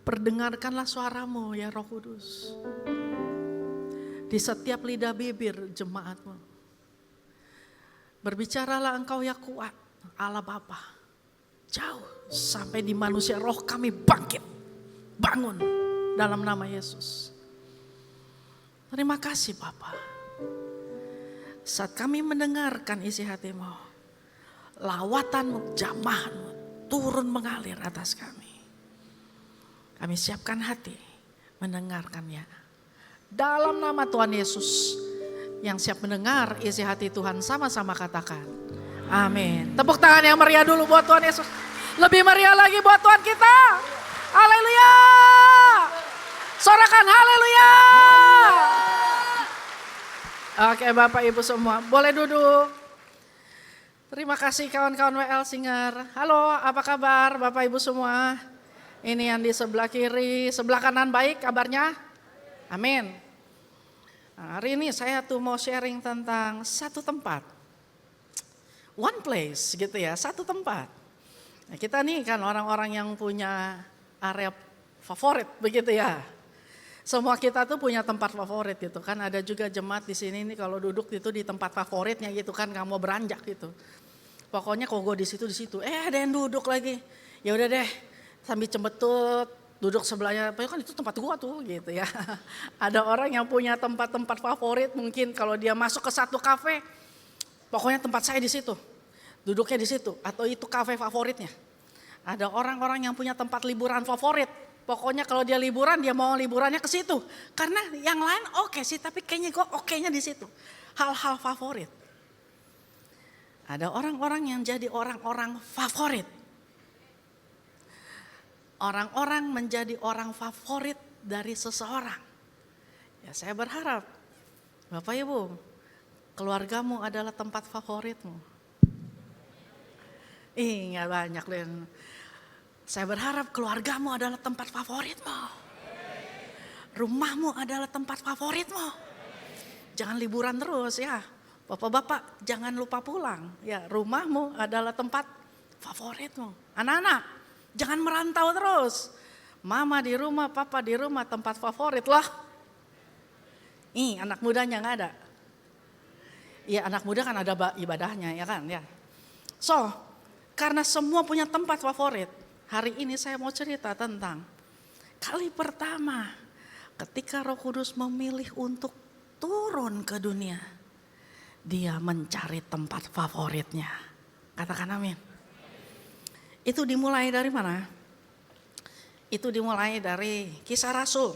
Perdengarkanlah suaramu ya Roh Kudus. Di setiap lidah bibir jemaat-Mu. Berbicaralah Engkau ya kuat, Allah Bapa. Jauh sampai di manusia roh kami bangkit, bangun dalam nama Yesus. Terima kasih Bapa. Saat kami mendengarkan isi hati-Mu, lawatan-Mu, jamahan-Mu turun mengalir atas kami. Kami siapkan hati mendengarkannya. Dalam nama Tuhan Yesus, yang siap mendengar isi hati Tuhan sama-sama katakan amin. Tepuk tangan yang meriah dulu buat Tuhan Yesus. Lebih meriah lagi buat Tuhan kita. Haleluya. Sorakan haleluya. Oke Bapak Ibu semua boleh duduk. Terima kasih kawan-kawan WL Singer. Halo, apa kabar Bapak Ibu semua? Ini yang di sebelah kiri, sebelah kanan baik kabarnya? Amin. Nah, hari ini saya tuh mau sharing tentang satu tempat. One place gitu ya, satu tempat. Nah, kita nih kan orang-orang yang punya area favorit begitu ya. Semua kita tuh punya tempat favorit gitu kan. Ada juga jemaat di sini nih kalau duduk itu di tempat favoritnya gitu kan, nggak mau beranjak gitu. Pokoknya kalau gue di situ, ada yang duduk lagi. Ya udah deh, sambil cembetut, duduk sebelahnya. Pokoknya kan itu tempat gue tuh gitu ya. Ada orang yang punya tempat-tempat favorit, mungkin kalau dia masuk ke satu kafe, pokoknya tempat saya di situ, duduknya di situ, atau itu kafe favoritnya. Ada orang-orang yang punya tempat liburan favorit. Pokoknya kalau dia liburan, dia mau liburannya ke situ. Karena yang lain oke sih, tapi kayaknya gue okenya di situ. Hal-hal favorit. Ada orang-orang yang jadi orang-orang favorit. Orang-orang menjadi orang favorit dari seseorang. Ya saya berharap, Bapak Ibu, keluargamu adalah tempat favoritmu. Nggak banyak Len. Saya berharap keluargamu adalah tempat favoritmu. Rumahmu adalah tempat favoritmu. Jangan liburan terus ya. Bapak-bapak jangan lupa pulang. Ya, rumahmu adalah tempat favoritmu. Anak-anak jangan merantau terus. Mama di rumah, papa di rumah, tempat favorit lah. Anak mudanya nggak ada. Iya, anak muda kan ada ibadahnya ya kan ya. So, karena semua punya tempat favorit. Hari ini saya mau cerita tentang kali pertama ketika Roh Kudus memilih untuk turun ke dunia. Dia mencari tempat favoritnya. Katakan amin. Itu dimulai dari mana? Itu dimulai dari Kisah Rasul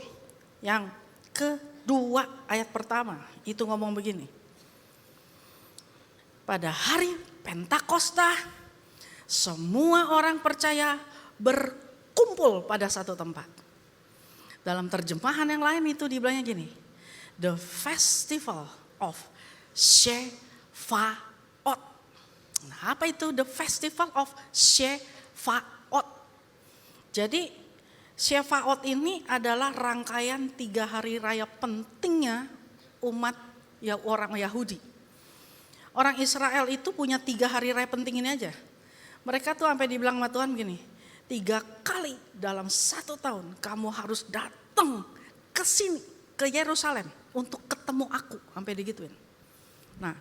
yang kedua ayat pertama. Itu ngomong begini. Pada hari Pentakosta, semua orang percaya berkumpul pada satu tempat. Dalam terjemahan yang lain itu dibilangnya gini. The Festival of Shefaot. Nah, apa itu the Festival of Shefaot? Jadi Shevaot ini adalah rangkaian 3 hari raya pentingnya umat orang Yahudi. Orang Israel itu punya 3 hari raya penting ini aja. Mereka tuh sampai dibilang sama Tuhan begini, 3 kali dalam 1 tahun kamu harus datang ke sini, ke Yerusalem untuk ketemu aku, sampai digituin. Nah,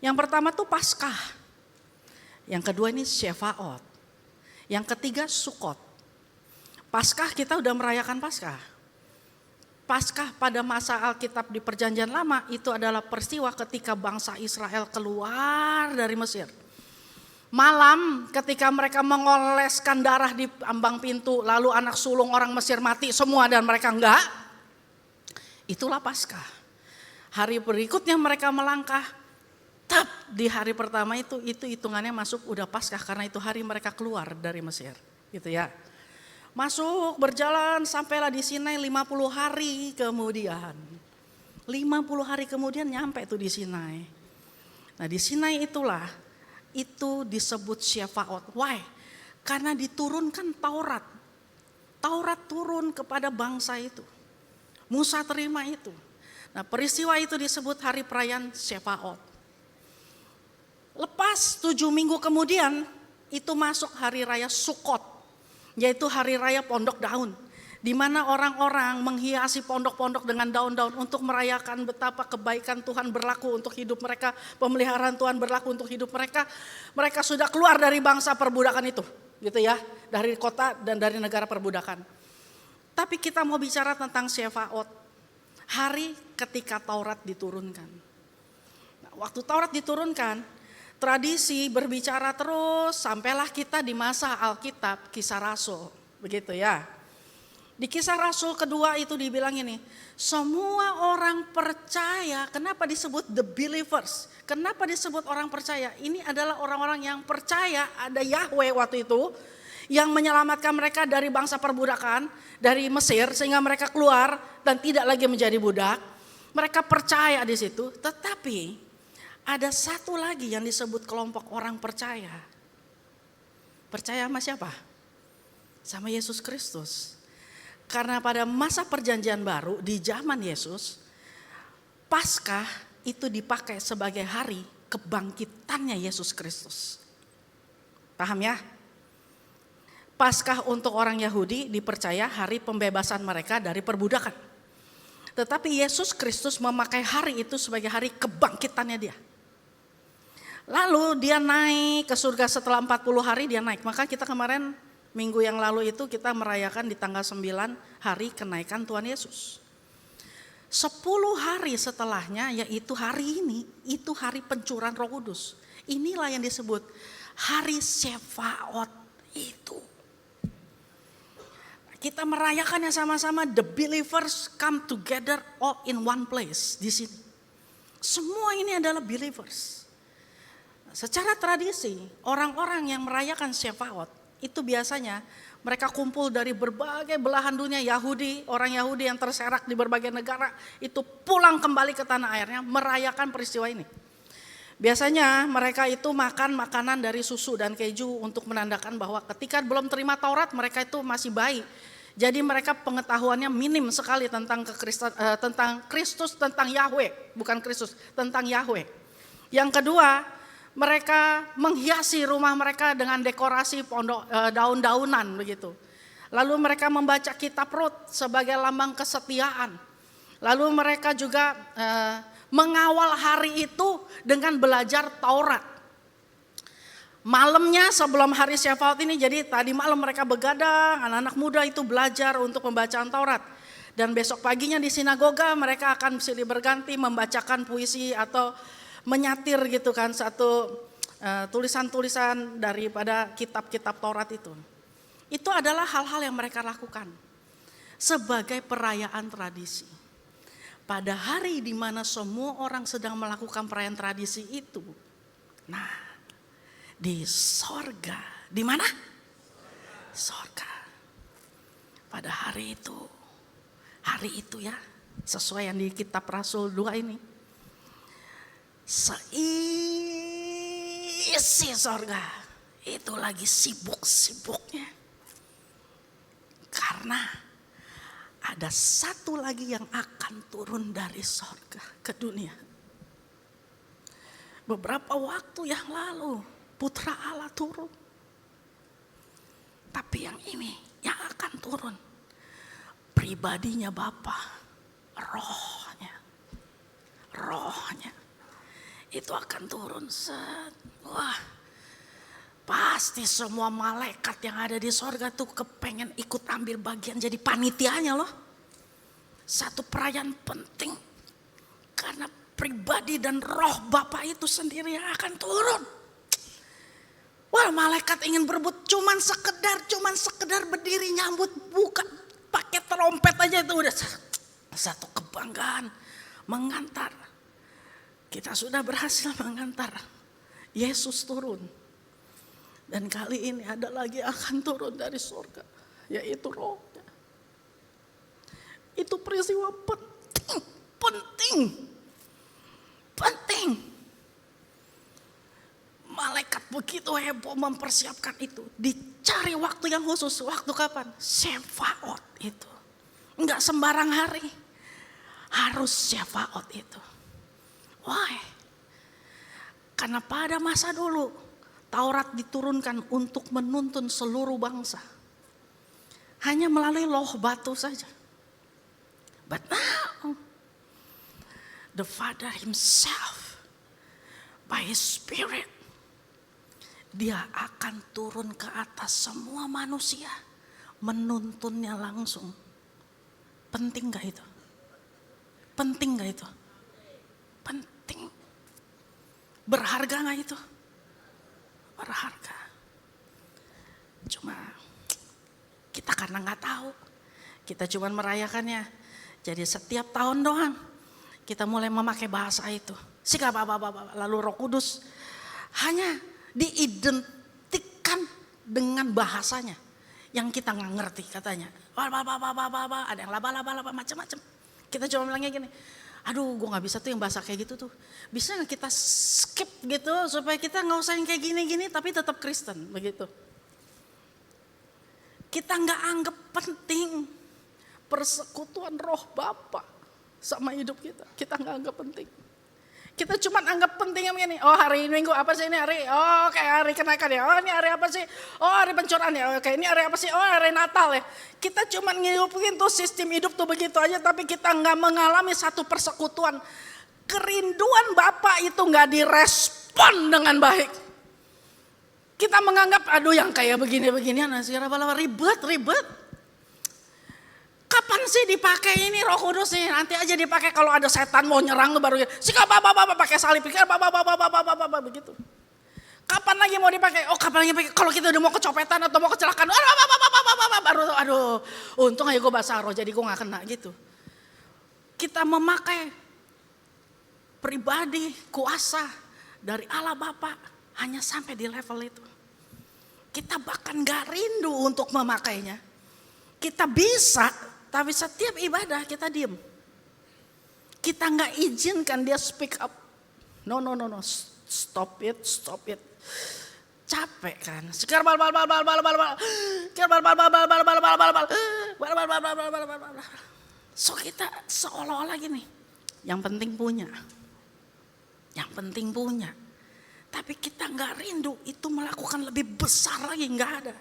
yang pertama tuh Paskah. Yang kedua ini Shevaot. Yang ketiga Sukot. Paskah kita udah merayakan Paskah. Paskah pada masa Alkitab di Perjanjian Lama itu adalah peristiwa ketika bangsa Israel keluar dari Mesir. Malam ketika mereka mengoleskan darah di ambang pintu, lalu anak sulung orang Mesir mati semua dan mereka enggak. Itulah Paskah. Hari berikutnya mereka melangkah. Di hari pertama itu hitungannya masuk udah Paskah karena itu hari mereka keluar dari Mesir, gitu ya. Masuk berjalan sampailah di Sinai 50 hari kemudian. 50 hari kemudian nyampe tuh di Sinai. Nah di Sinai itulah itu disebut Shevaot. Why? Karena diturunkan Taurat. Taurat turun kepada bangsa itu. Musa terima itu. Nah peristiwa itu disebut hari perayaan Shevaot. Lepas 7 minggu kemudian itu masuk hari raya Sukot. Yaitu hari raya pondok daun. Di mana orang-orang menghiasi pondok-pondok dengan daun-daun untuk merayakan betapa kebaikan Tuhan berlaku untuk hidup mereka. Pemeliharaan Tuhan berlaku untuk hidup mereka. Mereka sudah keluar dari bangsa perbudakan itu. Gitu ya. Dari kota dan dari negara perbudakan. Tapi kita mau bicara tentang Shevaot. Hari ketika Taurat diturunkan. Nah, waktu Taurat diturunkan, tradisi berbicara terus sampailah kita di masa Alkitab, Kisah Rasul, begitu ya. Di Kisah Rasul kedua itu dibilang ini, semua orang percaya. Kenapa disebut the believers? Kenapa disebut orang percaya? Ini adalah orang-orang yang percaya ada Yahweh waktu itu yang menyelamatkan mereka dari bangsa perbudakan, dari Mesir sehingga mereka keluar dan tidak lagi menjadi budak. Mereka percaya di situ, tetapi ada satu lagi yang disebut kelompok orang percaya. Percaya sama siapa? Sama Yesus Kristus. Karena pada masa perjanjian baru di zaman Yesus, Paskah itu dipakai sebagai hari kebangkitannya Yesus Kristus. Paham ya? Paskah untuk orang Yahudi dipercaya hari pembebasan mereka dari perbudakan. Tetapi Yesus Kristus memakai hari itu sebagai hari kebangkitannya dia. Lalu dia naik ke surga setelah 40 hari dia naik. Maka kita kemarin minggu yang lalu itu kita merayakan di tanggal 9 hari kenaikan Tuhan Yesus. 10 hari setelahnya yaitu hari ini, itu hari pencurahan Roh Kudus. Inilah yang disebut hari Shevaot itu. Kita merayakannya sama-sama, the believers come together all in one place di sini. Semua ini adalah believers. Secara tradisi, orang-orang yang merayakan Shevaot itu biasanya mereka kumpul dari berbagai belahan dunia Yahudi, orang Yahudi yang terserak di berbagai negara itu pulang kembali ke tanah airnya merayakan peristiwa ini. Biasanya mereka itu makan makanan dari susu dan keju untuk menandakan bahwa ketika belum terima Taurat mereka itu masih bayi. Jadi mereka pengetahuannya minim sekali tentang Kristus, tentang Yahweh, bukan Kristus, tentang Yahweh. Yang kedua, mereka menghiasi rumah mereka dengan dekorasi pondok daun-daunan begitu. Lalu mereka membaca kitab Rut sebagai lambang kesetiaan. Lalu mereka juga mengawal hari itu dengan belajar Taurat. Malamnya sebelum hari Shevaot ini, jadi tadi malam mereka begadang, anak-anak muda itu belajar untuk pembacaan Taurat. Dan besok paginya di sinagoga mereka akan silih berganti membacakan puisi atau menyatir gitu kan satu tulisan-tulisan daripada kitab-kitab Taurat itu. Itu adalah hal-hal yang mereka lakukan sebagai perayaan tradisi. Pada hari di mana semua orang sedang melakukan perayaan tradisi itu, nah di sorga, di mana? Sorga. Pada hari itu ya, sesuai yang di kitab Rasul 2 ini. Seisi sorga itu lagi sibuk-sibuknya karena Karena ada satu lagi yang akan turun dari sorga ke dunia. Beberapa waktu yang lalu Putra Allah turun. Tapi yang ini yang akan turun pribadinya Bapa, rohnya itu akan turun. Wah, pasti semua malaikat yang ada di sorga tuh kepengen ikut ambil bagian jadi panitianya loh. Satu perayaan penting karena pribadi dan roh Bapa itu sendiri yang akan turun. Wah, malaikat ingin berebut cuman sekedar berdiri nyambut, bukan pakai trompet aja itu udah satu kebanggaan mengantar. Kita sudah berhasil mengantar Yesus turun. Dan kali ini ada lagi akan turun dari surga, yaitu rohnya. Itu peristiwa penting. Malaikat begitu heboh mempersiapkan itu. Dicari waktu yang khusus. Waktu kapan? Syafaat itu. Enggak sembarang hari. Harus syafaat itu. Why? Karena pada masa dulu Taurat diturunkan untuk menuntun seluruh bangsa. Hanya melalui loh batu saja. But now the Father himself by his Spirit, dia akan turun ke atas semua manusia, menuntunnya langsung. Penting gak itu? Penting gak itu? Penting. Berharga gak itu? Berharga. Cuma kita karena gak tahu, kita cuma merayakannya. Jadi setiap tahun doang kita mulai memakai bahasa itu. Lalu Roh Kudus hanya diidentikan dengan bahasanya yang kita nggak ngerti katanya. Ada yang laba-laba macam-macam. Kita cuma bilangnya gini, aduh gue nggak bisa tuh yang bahasa kayak gitu tuh. Bisa nggak kita skip gitu supaya kita nggak usah yang kayak gini-gini tapi tetap Kristen begitu. Kita nggak anggap penting persekutuan Roh Bapa sama hidup kita. Kita nggak anggap penting. Kita cuma anggap pentingnya begini. Oh, hari Minggu apa sih ini hari? Oh, kayak hari kenaikan ya. Oh, ini hari apa sih? Oh, hari pencurahan ya. Oke, ini hari apa sih? Oh, hari Natal ya. Kita cuma ngidupin tuh sistem hidup tuh begitu aja. Tapi kita nggak mengalami satu persekutuan. Kerinduan Bapa itu nggak direspon dengan baik. Kita menganggap, aduh yang kayak begini-beginian. Ribet. Kapan sih dipakai ini Roh Kudus nih? Nanti aja dipakai kalau ada setan mau nyerang tuh baru pakai salib begitu. Kapan lagi mau dipakai? Oh, kapan lagi pakai? Kalau kita udah mau kecopetan atau mau kecelakaan, baru aduh, untung aja gue bahasa roh jadi gue gak kena gitu. Kita memakai pribadi kuasa dari Allah Bapa hanya sampai di level itu. Kita bahkan gak rindu untuk memakainya. Kita bisa, tapi setiap ibadah kita diem. Kita nggak izinkan dia speak up. No. Stop it. Capek kan. So kita seolah-olah gini. Yang penting punya. Tapi kita nggak rindu itu melakukan lebih besar lagi, nggak ada.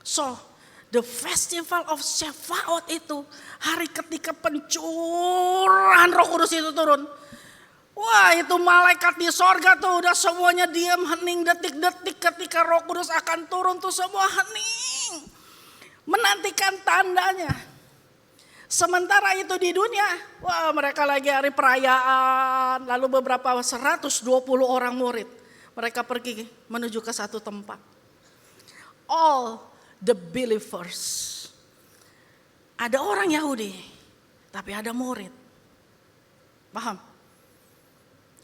So the festival of Syafaat itu hari ketika pencurahan Roh Kudus itu turun. Wah, itu malaikat di sorga tuh udah semuanya diam hening detik-detik ketika Roh Kudus akan turun tuh semua hening. Menantikan tandanya. Sementara itu di dunia, wah mereka lagi hari perayaan. Lalu beberapa 120 orang murid. Mereka pergi menuju ke satu tempat. All the believers. Ada orang Yahudi, tapi ada murid. Paham?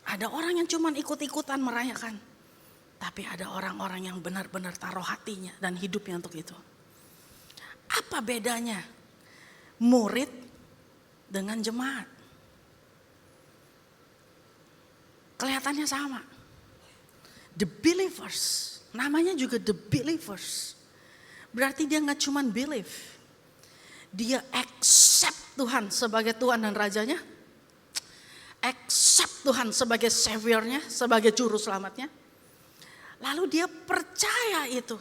Ada orang yang cuma ikut-ikutan merayakan. Tapi ada orang-orang yang benar-benar taruh hatinya dan hidupnya untuk itu. Apa bedanya murid dengan jemaat? Kelihatannya sama. The believers, namanya juga the believers. Berarti dia gak cuman believe, dia accept Tuhan sebagai Tuhan dan Rajanya, accept Tuhan sebagai Saviornya, sebagai Juru Selamatnya. Lalu dia percaya itu.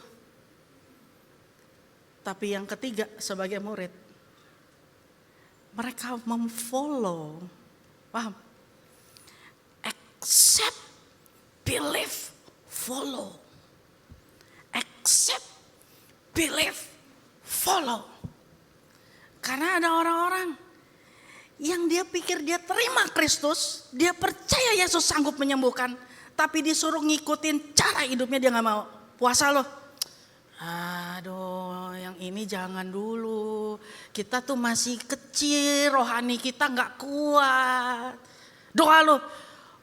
Tapi yang ketiga sebagai murid, mereka memfollow, paham? Accept, believe, follow. Accept, believe, follow. Karena ada orang-orang yang dia pikir dia terima Kristus, dia percaya Yesus sanggup menyembuhkan, tapi disuruh ngikutin cara hidupnya dia gak mau. Puasa loh, aduh yang ini jangan dulu, kita tuh masih kecil, rohani kita gak kuat. Doa loh,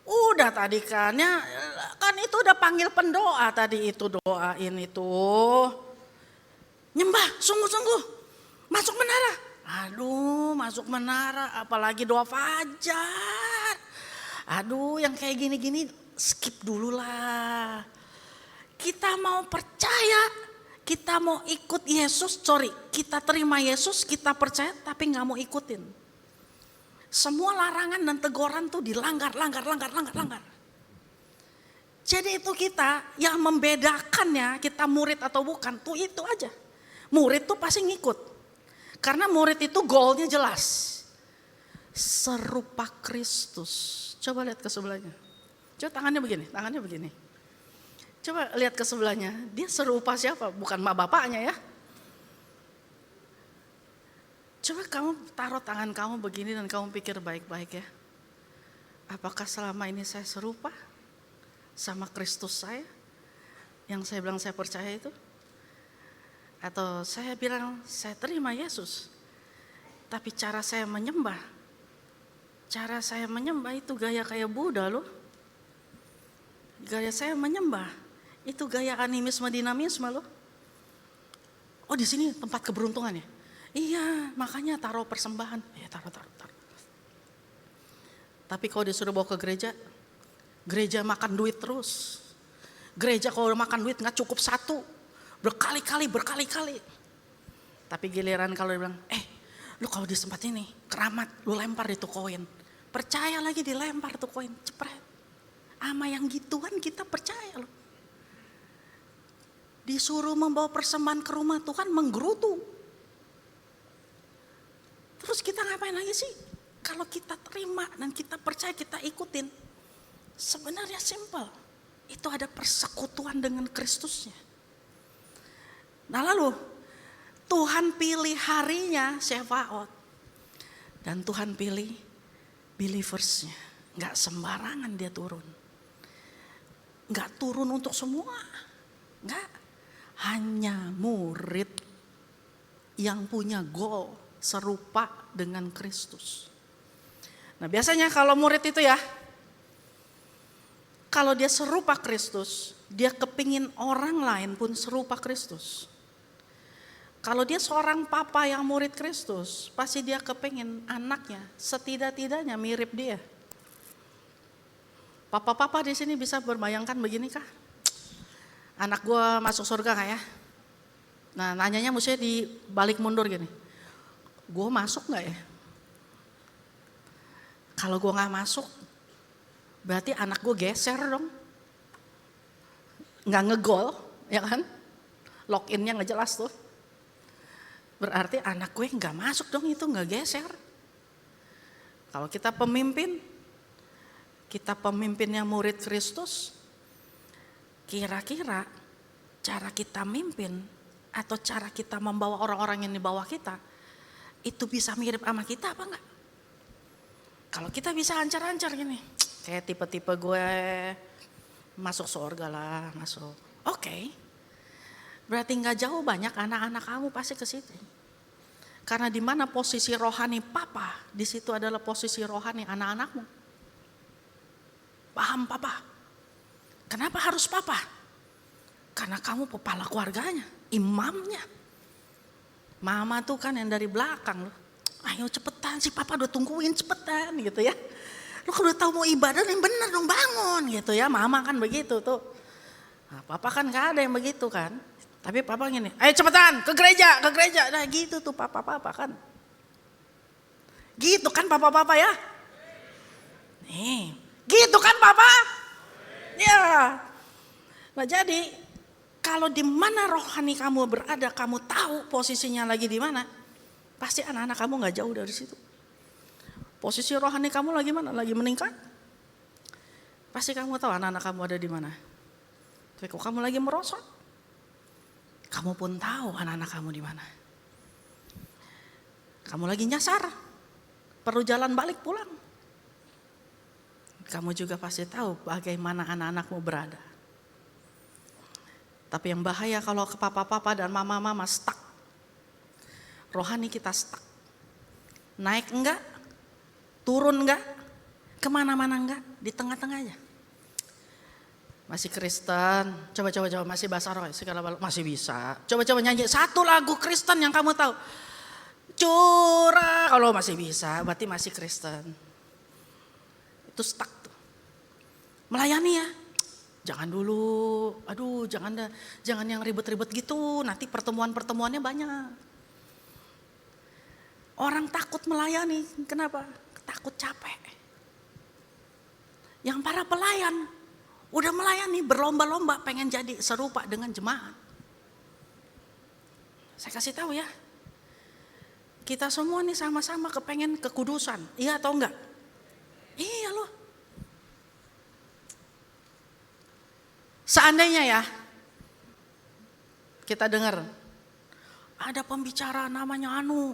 udah tadi kan itu udah panggil pendoa tadi itu, doain itu. Nyembah sungguh-sungguh, masuk menara. Aduh masuk menara apalagi doa fajar. Aduh yang kayak gini-gini skip dulu lah. Kita mau percaya, kita mau ikut Yesus, kita terima Yesus, kita percaya tapi gak mau ikutin. Semua larangan dan teguran tuh dilanggar. Jadi itu kita yang membedakannya kita murid atau bukan tuh itu aja. Murid tuh pasti ngikut. Karena murid itu goalnya jelas. Serupa Kristus. Coba lihat ke sebelahnya. Coba tangannya begini. Coba lihat ke sebelahnya. Dia serupa siapa? Bukan bapaknya ya. Coba kamu taruh tangan kamu begini dan kamu pikir baik-baik ya. Apakah selama ini saya serupa sama Kristus saya? Yang saya bilang saya percaya itu? Atau saya bilang saya terima Yesus, tapi cara saya menyembah itu gaya kayak Buddha loh. Gaya saya menyembah itu gaya animisme dinamisme loh. Oh di sini tempat keberuntungan ya? Iya makanya taruh persembahan, ya taruh. Tapi kalau disuruh bawa ke gereja makan duit terus. Gereja kalau makan duit nggak cukup satu. Berkali-kali. Tapi giliran kalau dia bilang, lu kalau di tempat ini keramat, lu lempar itu koin. Percaya lagi dilempar tuh koin, cepret. Ama yang gituan kita percaya loh. Disuruh membawa persembahan ke rumah Tuhan menggerutu. Terus kita ngapain lagi sih? Kalau kita terima dan kita percaya kita ikutin. Sebenarnya simple. Itu ada persekutuan dengan Kristusnya. Nah lalu Tuhan pilih harinya Syafaat dan Tuhan pilih believersnya. Gak sembarangan dia turun. Gak turun untuk semua. Gak. Hanya murid yang punya goal serupa dengan Kristus. Nah biasanya kalau murid itu ya, kalau dia serupa Kristus, dia kepingin orang lain pun serupa Kristus. Kalau dia seorang papa yang murid Kristus, pasti dia kepingin anaknya setidak-tidaknya mirip dia. Papa-papa di sini bisa berbayangkan begini kah? Anak gue masuk surga gak ya? Nah nanyanya mestinya dibalik mundur gini. Gue masuk gak ya? Kalau gue gak masuk, berarti anak gue geser dong. Gak ngegol, ya kan? Loginnya gak jelas tuh. Berarti anak gue gak masuk dong, itu gak geser. Kalau kita pemimpinnya murid Kristus, kira-kira cara kita mimpin atau cara kita membawa orang-orang yang di bawah kita, itu bisa mirip sama kita apa enggak? Kalau kita bisa ancar-ancar gini, kayak tipe-tipe gue masuk surga lah, masuk. Oke. Berarti nggak jauh banyak anak-anak kamu pasti ke situ. Karena di mana posisi rohani papa, di situ adalah posisi rohani anak-anakmu. Paham papa? Kenapa harus papa? Karena kamu kepala keluarganya, imamnya. Mama tuh kan yang dari belakang loh. Ayo cepetan sih papa udah tungguin cepetan gitu ya. Lu kalau udah tahu mau ibadah yang bener dong bangun gitu ya. Mama kan begitu tuh. Nah, papa kan gak ada yang begitu kan. Tapi papa gini, ayo cepetan ke gereja. Nah gitu tuh papa kan. Gitu kan papa ya. Nih, gitu kan papa? Ya. Nah jadi kalau di mana rohani kamu berada, kamu tahu posisinya lagi di mana, pasti anak-anak kamu nggak jauh dari situ. Posisi rohani kamu lagi mana? Lagi meningkat. Pasti kamu tahu anak-anak kamu ada di mana. Tapi kok kamu lagi merosot, kamu pun tahu anak-anak kamu di mana. Kamu lagi nyasar, perlu jalan balik pulang. Kamu juga pasti tahu bagaimana anak-anakmu berada. Tapi yang bahaya kalau ke papa-papa dan mama-mama stuck. Rohani kita stuck. Naik enggak, turun enggak, kemana-mana enggak, di tengah-tengah aja. Masih Kristen, coba masih bahasa roh, segala masih bisa. Coba nyanyi satu lagu Kristen yang kamu tahu. Curah, kalau masih bisa, berarti masih Kristen. Itu stuck tuh. Melayani ya, jangan dulu, aduh jangan yang ribet-ribet gitu, nanti pertemuannya banyak. Orang takut melayani, kenapa? Takut capek. Yang para pelayan udah melayani, berlomba-lomba pengen jadi serupa dengan jemaat. Saya kasih tahu ya, kita semua nih sama-sama kepengen kekudusan, iya atau enggak? Iya loh. Seandainya ya, kita dengar ada pembicara namanya Anu,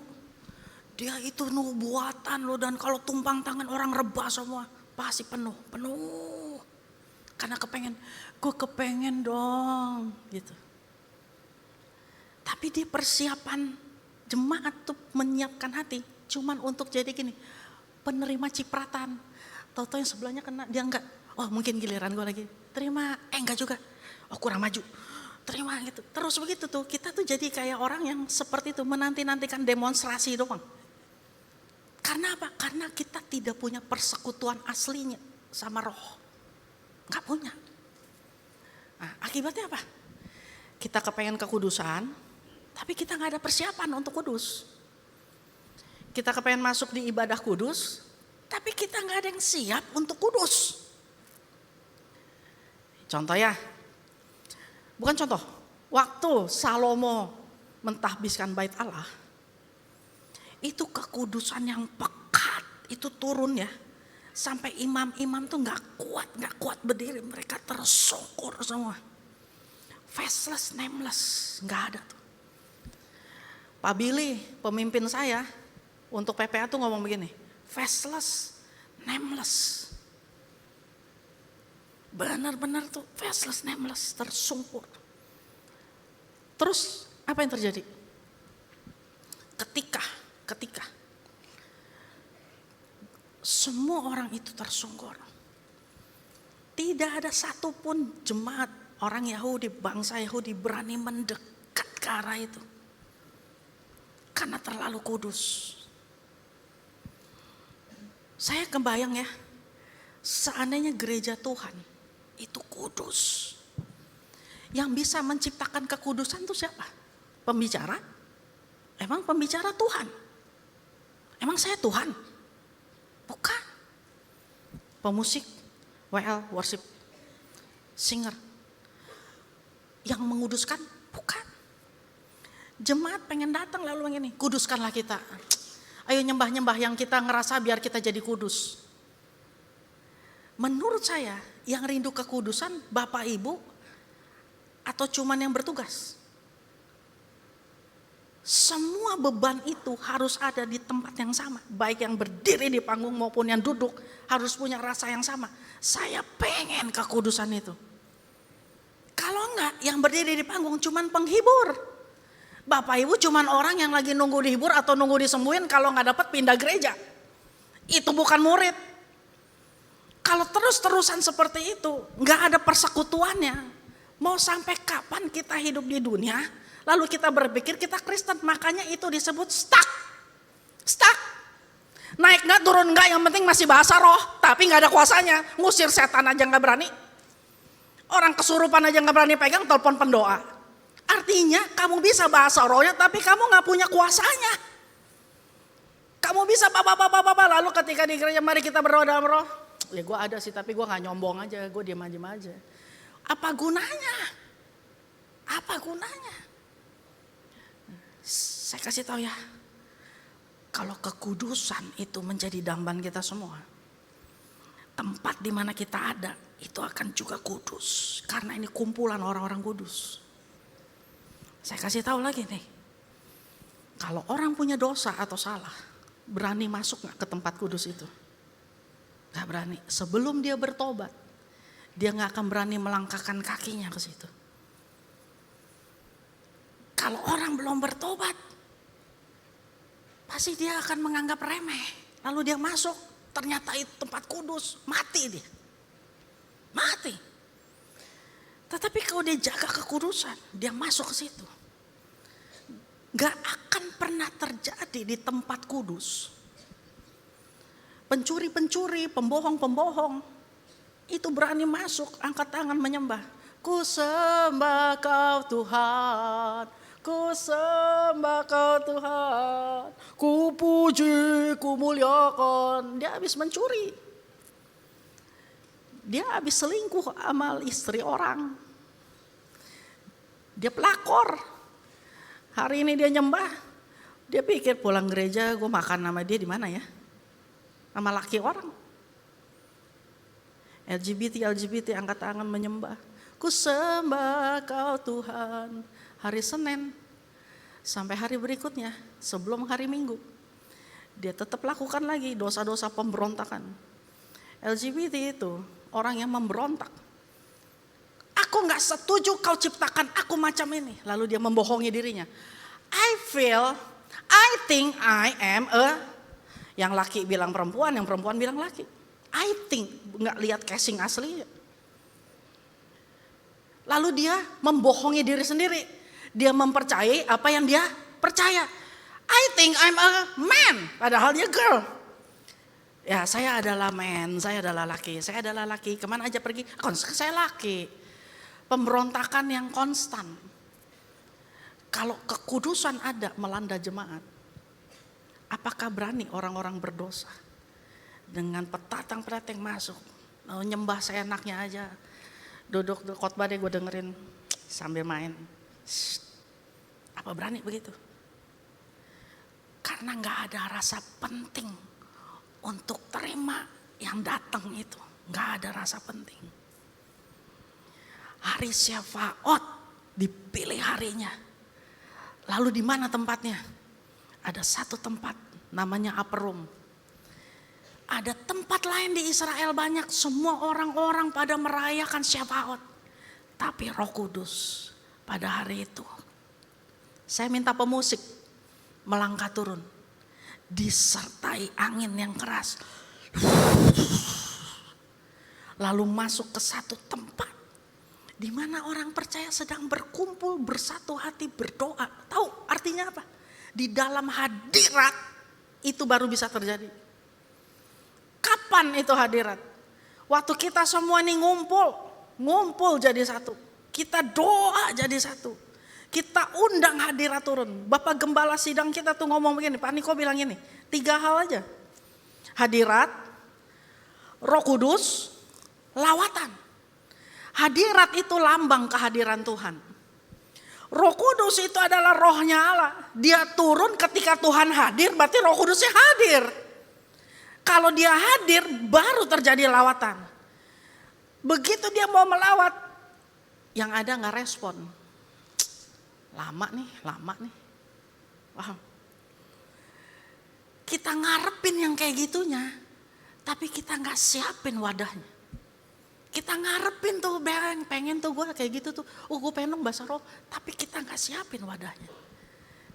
dia itu nubuatan loh, dan kalau tumpang tangan orang rebah semua, pasti penuh. Karena gue kepengen dong gitu. Tapi di persiapan jemaat tuh menyiapkan hati cuman untuk jadi gini, penerima cipratan. Tahu-tahu yang sebelahnya kena, dia enggak. Oh mungkin giliran gue lagi, terima, enggak juga. Oh kurang maju, terima gitu. Terus begitu tuh, kita tuh jadi kayak orang yang seperti itu, menanti-nantikan demonstrasi doang. Karena apa? Karena kita tidak punya persekutuan aslinya sama roh. Gak punya. Nah, akibatnya apa? Kita kepengen kekudusan, tapi kita gak ada persiapan untuk kudus. Kita kepengen masuk di ibadah kudus, tapi kita gak ada yang siap untuk kudus. Contoh ya, bukan contoh, waktu Salomo mentahbiskan bait Allah, itu kekudusan yang pekat, itu turun ya. Sampai imam-imam tuh gak kuat berdiri, mereka tersungkur semua. Faceless, nameless, gak ada tuh. Pak Billy, pemimpin saya untuk PPA tuh ngomong begini, faceless, nameless. Benar-benar tuh faceless, nameless, tersungkur. Terus apa yang terjadi? Ketika semua orang itu tersungkur, tidak ada satupun jemaat orang Yahudi, bangsa Yahudi berani mendekat ke arah itu. Karena terlalu kudus. Saya kebayang ya, seandainya gereja Tuhan itu kudus, yang bisa menciptakan kekudusan itu siapa? Pembicara? Emang pembicara Tuhan? Emang saya Tuhan? Bukan. Pemusik, WL, worship, singer. Yang menguduskan? Bukan. Jemaat pengen datang lalu begini, kuduskanlah kita. Ayo nyembah-nyembah yang kita ngerasa biar kita jadi kudus. Menurut saya yang rindu kekudusan Bapak Ibu atau cuman yang bertugas? Semua beban itu harus ada di tempat yang sama. Baik yang berdiri di panggung maupun yang duduk harus punya rasa yang sama. Saya pengen kekudusan itu. Kalau enggak, yang berdiri di panggung cuman penghibur. Bapak Ibu cuman orang yang lagi nunggu dihibur atau nunggu disembuhin, kalau enggak dapat pindah gereja. Itu bukan murid. Kalau terus-terusan seperti itu, enggak ada persekutuannya. Mau sampai kapan kita hidup di dunia? Lalu kita berpikir kita Kristen, makanya itu disebut stuck. Naik gak, turun gak, yang penting masih bahasa roh, tapi gak ada kuasanya. Ngusir setan aja gak berani. Orang kesurupan aja gak berani pegang, telepon pendoa. Artinya kamu bisa bahasa rohnya tapi kamu gak punya kuasanya. Kamu bisa lalu ketika di gereja mari kita berdoa dalam roh. Ya gue ada sih tapi gue gak nyombong aja, gue diam aja. Apa gunanya? Apa gunanya? Saya kasih tahu ya. Kalau kekudusan itu menjadi dambaan kita semua. Tempat di mana kita ada itu akan juga kudus. Karena ini kumpulan orang-orang kudus. Saya kasih tahu lagi nih. Kalau orang punya dosa atau salah, berani masuk gak ke tempat kudus itu? Gak berani. Sebelum dia bertobat, dia gak akan berani melangkahkan kakinya ke situ. Kalau orang belum bertobat, pasti dia akan menganggap remeh. Lalu dia masuk, ternyata itu tempat kudus, mati dia. Mati. Tetapi kalau dia jaga kekudusan, dia masuk ke situ. Gak akan pernah terjadi di tempat kudus. Pencuri-pencuri, pembohong-pembohong, itu berani masuk, angkat tangan menyembah. Ku sembah kau Tuhan, ku sembah kau Tuhan, ku puji, ku muliakan. Dia habis mencuri. Dia habis selingkuh sama istri orang. Dia pelakor. Hari ini dia nyembah. Dia pikir pulang gereja gue makan sama dia di mana ya? Sama laki orang. LGBT angkat tangan menyembah. Ku sembah kau Tuhan. Hari Senin sampai hari berikutnya sebelum hari Minggu. Dia tetap lakukan lagi dosa-dosa pemberontakan. LGBT itu orang yang memberontak. Aku gak setuju kau ciptakan aku macam ini. Lalu dia membohongi dirinya. I think I am a... Yang laki bilang perempuan, yang perempuan bilang laki. I think, gak lihat casing asli. Lalu dia membohongi diri sendiri. Dia mempercayai apa yang dia percaya. I think I'm a man, padahal dia girl. Ya saya adalah man, saya adalah laki, saya adalah laki. Kemana aja pergi, saya laki. Pemberontakan yang konstan. Kalau kekudusan ada melanda jemaat, apakah berani orang-orang berdosa dengan petatang-petatang masuk, nyembah seenaknya aja, duduk khotbah deh gue dengerin sambil main. Apa berani begitu? Karena nggak ada rasa penting untuk terima yang datang itu, nggak ada rasa penting. Hari Syafaat dipilih harinya. Lalu di mana tempatnya? Ada satu tempat namanya Upper Room. Ada tempat lain di Israel banyak, semua orang-orang pada merayakan Syafaat. Tapi Roh Kudus pada hari itu, saya minta pemusik melangkah turun, disertai angin yang keras. Lalu masuk ke satu tempat di mana orang percaya sedang berkumpul bersatu hati berdoa. Tahu artinya apa? Di dalam hadirat itu baru bisa terjadi. Kapan itu hadirat? Waktu kita semua ini ngumpul jadi satu. Kita doa jadi satu. Kita undang hadirat turun. Bapak Gembala sidang kita tuh ngomong begini, Pak Niko bilang ini, 3 hal aja. Hadirat, Roh Kudus, lawatan. Hadirat itu lambang kehadiran Tuhan. Roh Kudus itu adalah rohnya Allah. Dia turun ketika Tuhan hadir, berarti Roh Kudusnya hadir. Kalau dia hadir, baru terjadi lawatan. Begitu dia mau melawat, yang ada gak respon. Lama nih. Paham? Kita ngarepin yang kayak gitunya, tapi kita gak siapin wadahnya. Kita ngarepin tuh, pengen tuh gue kayak gitu tuh. Gue pengen dong bahasa roh, tapi kita gak siapin wadahnya.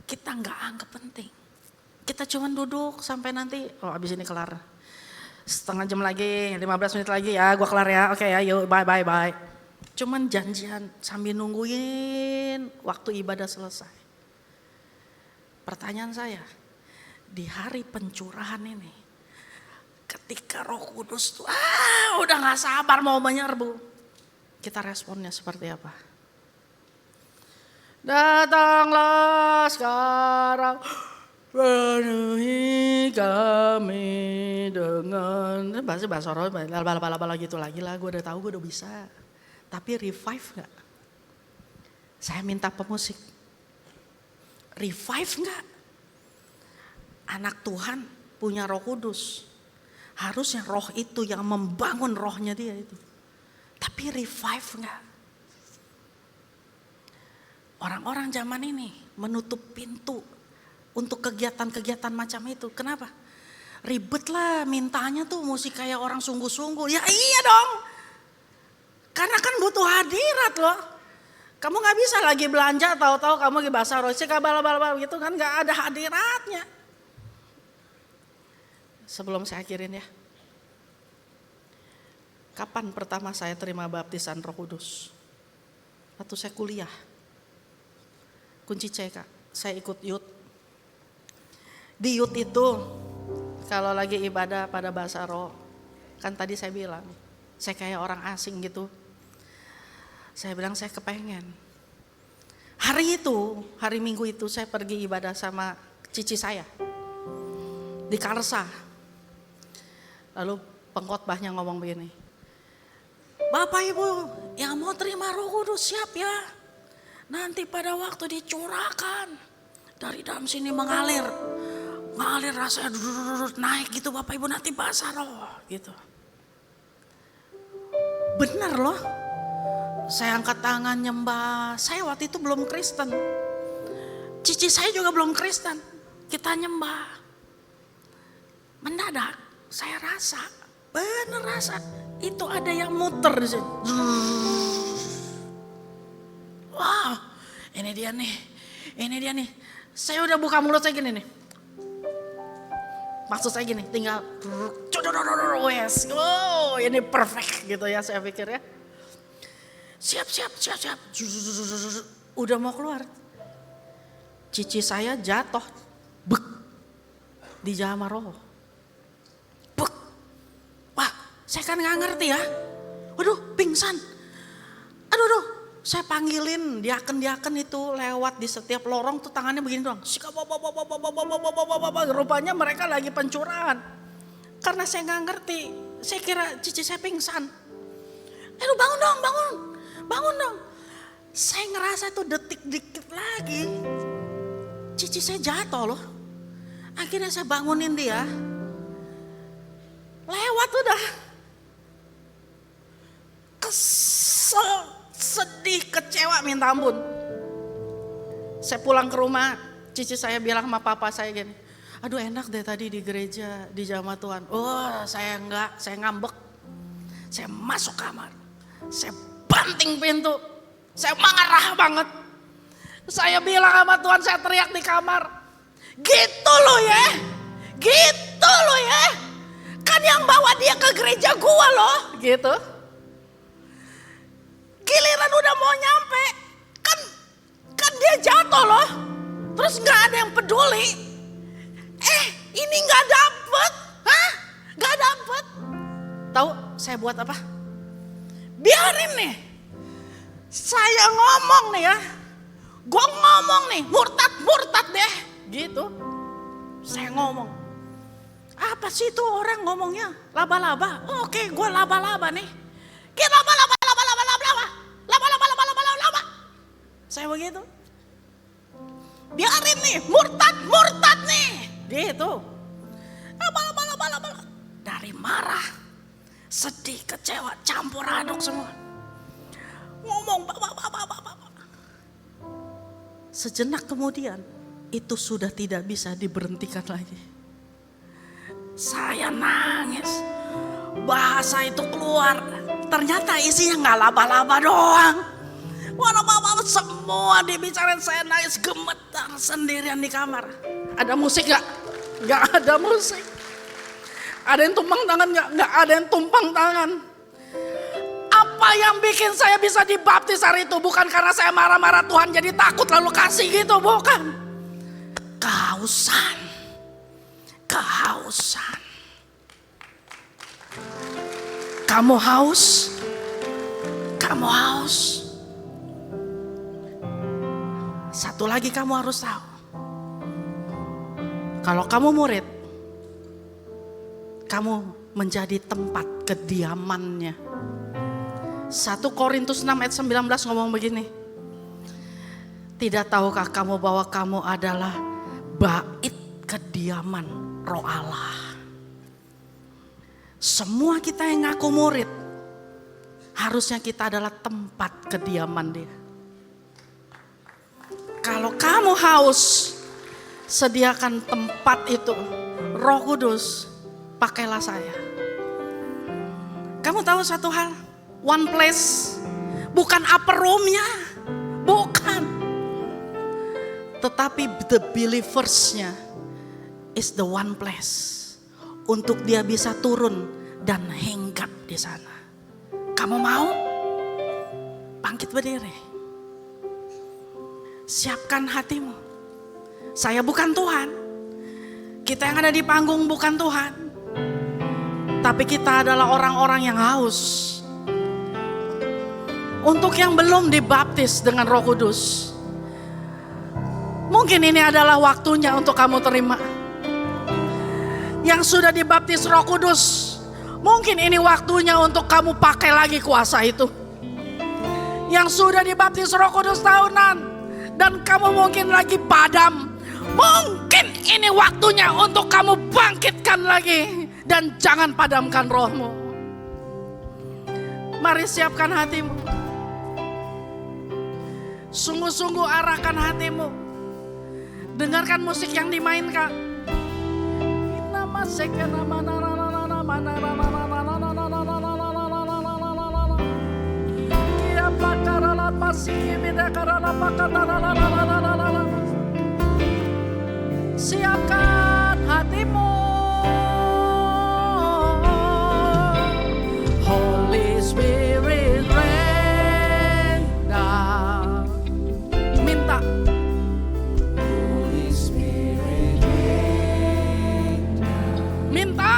Kita gak anggap penting. Kita cuman duduk sampai nanti, abis ini kelar. Setengah jam lagi, 15 menit lagi ya, gue kelar ya. Oke ya, yuk bye. Cuman janjian sambil nungguin waktu ibadah selesai. Pertanyaan saya, di hari pencurahan ini, ketika Roh Kudus tuh udah gak sabar mau menyerbu, kita responnya seperti apa? Datanglah sekarang, penuhi kami dengan bahasa roh, laba gitu lagi lah. Gue udah tahu, gue udah bisa. Tapi revive nggak? Saya minta pemusik. Revive nggak? Anak Tuhan punya Roh Kudus. Harusnya roh itu yang membangun rohnya dia itu. Tapi revive nggak? Orang-orang zaman ini menutup pintu untuk kegiatan-kegiatan macam itu. Kenapa? Ribet lah mintanya tuh mesti kayak orang sungguh-sungguh. Ya iya dong. Karena kan butuh hadirat loh. Kamu gak bisa lagi belanja tahu-tahu kamu lagi bahasa roh. Bala-bala gitu kan gak ada hadiratnya. Sebelum saya akhirin ya. Kapan pertama saya terima baptisan Roh Kudus? Waktu saya kuliah. Kunci C Kak, saya ikut youth. Di youth itu kalau lagi ibadah pada bahasa roh, kan tadi saya bilang, saya kayak orang asing gitu. Saya bilang saya kepengen. Hari Minggu itu saya pergi ibadah sama cici saya di Karsa. Lalu pengkhotbahnya ngomong begini, Bapak Ibu yang mau terima Roh Kudus siap ya. Nanti pada waktu dicurahkan dari dalam sini mengalir rasanya naik gitu Bapak Ibu, nanti bahasa roh gitu. Benar loh. Saya angkat tangan nyembah. Saya waktu itu belum Kristen. Cici saya juga belum Kristen. Kita nyembah. Mendadak saya rasa, bener rasa itu ada yang muter di sini. Wow, ini dia nih. Saya udah buka mulut saya gini nih. Maksud saya gini, tinggal wes. Oh, ini perfect gitu ya saya pikir ya. Siap. Udah mau keluar. Cici saya jatuh. Bek. Di jama roh. Bek. Wah, saya kan gak ngerti ya. Waduh, pingsan. Aduh. Saya panggilin diaken itu lewat di setiap lorong tuh tangannya begini doang. Rupanya mereka lagi pencurahan. Karena saya gak ngerti. Saya kira cici saya pingsan. Aduh bangun dong. Saya ngerasa tuh detik dikit lagi. Cici saya jatuh loh. Akhirnya saya bangunin dia. Lewat udah. Kesel. Sedih, kecewa, minta ampun. Saya pulang ke rumah, cici saya bilang sama papa saya gini, aduh enak deh tadi di gereja, di jamaah Tuhan. Oh saya enggak, saya ngambek. Saya masuk kamar, saya banting pintu, saya marah banget. Saya bilang sama Tuhan, saya teriak di kamar, gitu loh ya. Kan yang bawa dia ke gereja gua loh, gitu. Giliran udah mau nyampe, kan dia jatuh loh. Terus gak ada yang peduli. Ini gak dapet. Gak dapet. Tahu saya buat apa? Biarin nih. Saya ngomong nih ya. Gue ngomong nih, murtad deh. Gitu. Saya ngomong. Apa sih itu orang ngomongnya? Laba-laba. Oke, gue laba-laba nih. Kita laba-laba. Saya begitu. Biarin nih, murtad nih. Gitu. Laba. Dari marah, sedih, kecewa, campur aduk semua. Ngomong, bapak. Sejenak kemudian, itu sudah tidak bisa diberhentikan lagi. Saya nangis. Bahasa itu keluar. Ternyata isinya gak laba-laba doang. Bapak semua dibicarain, saya nangis gemetar sendirian di kamar. Ada musik gak? Gak ada musik. Ada yang tumpang tangan gak? Gak ada yang tumpang tangan. Apa yang bikin saya bisa dibaptis hari itu? Bukan karena saya marah-marah Tuhan jadi takut lalu kasih gitu, bukan. Kehausan. Kamu haus? Satu lagi kamu harus tahu. Kalau kamu murid, kamu menjadi tempat kediamannya. 1 Korintus 6 ayat 19 ngomong begini. Tidak tahukah kamu bahwa kamu adalah bait kediaman Roh Allah. Semua kita yang ngaku murid, harusnya kita adalah tempat kediaman Dia. Kalau kamu haus, sediakan tempat itu. Roh Kudus, pakailah saya. Kamu tahu satu hal? One place, bukan upper room-nya, bukan. Tetapi the believers-nya is the one place. Untuk dia bisa turun dan hinggap di sana. Kamu mau? Bangkit berdiri. Siapkan hatimu. Saya bukan Tuhan. Kita yang ada di panggung bukan Tuhan. Tapi kita adalah orang-orang yang haus. Untuk yang belum dibaptis dengan Roh Kudus, mungkin ini adalah waktunya untuk kamu terima. Yang sudah dibaptis Roh Kudus, mungkin ini waktunya untuk kamu pakai lagi kuasa itu. Yang sudah dibaptis Roh Kudus tahunan dan kamu mungkin lagi padam, mungkin ini waktunya untuk kamu bangkitkan lagi dan jangan padamkan rohmu. Mari siapkan hatimu. Sungguh-sungguh arahkan hatimu. Dengarkan musik yang dimainkan. Siapkan hatimu. Holy Spirit rain down. Minta. Holy Spirit rain down. Minta.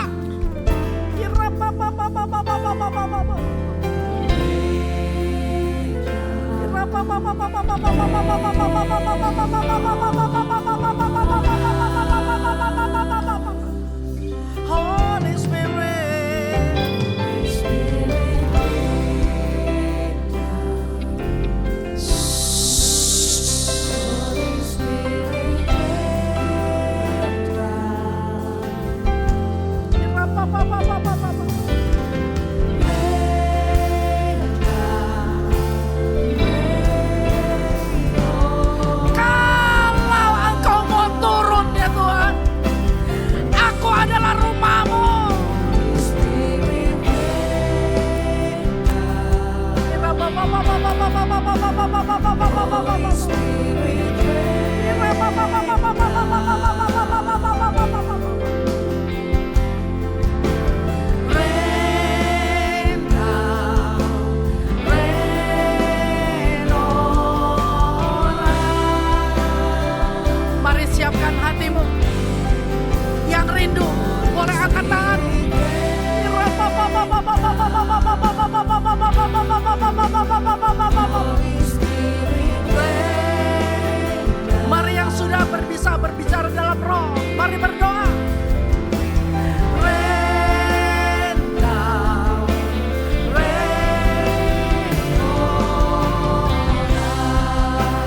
Holy Spirit, kalau Engkau mau turun ya Tuhan, aku adalah rumahmu. Rain down, rain on us. Mari siapkan hatimu. Yang rindu boleh angkat tangan. Mari yang sudah bisa berbicara dalam roh, mari berdoa. Rain down, rain on us.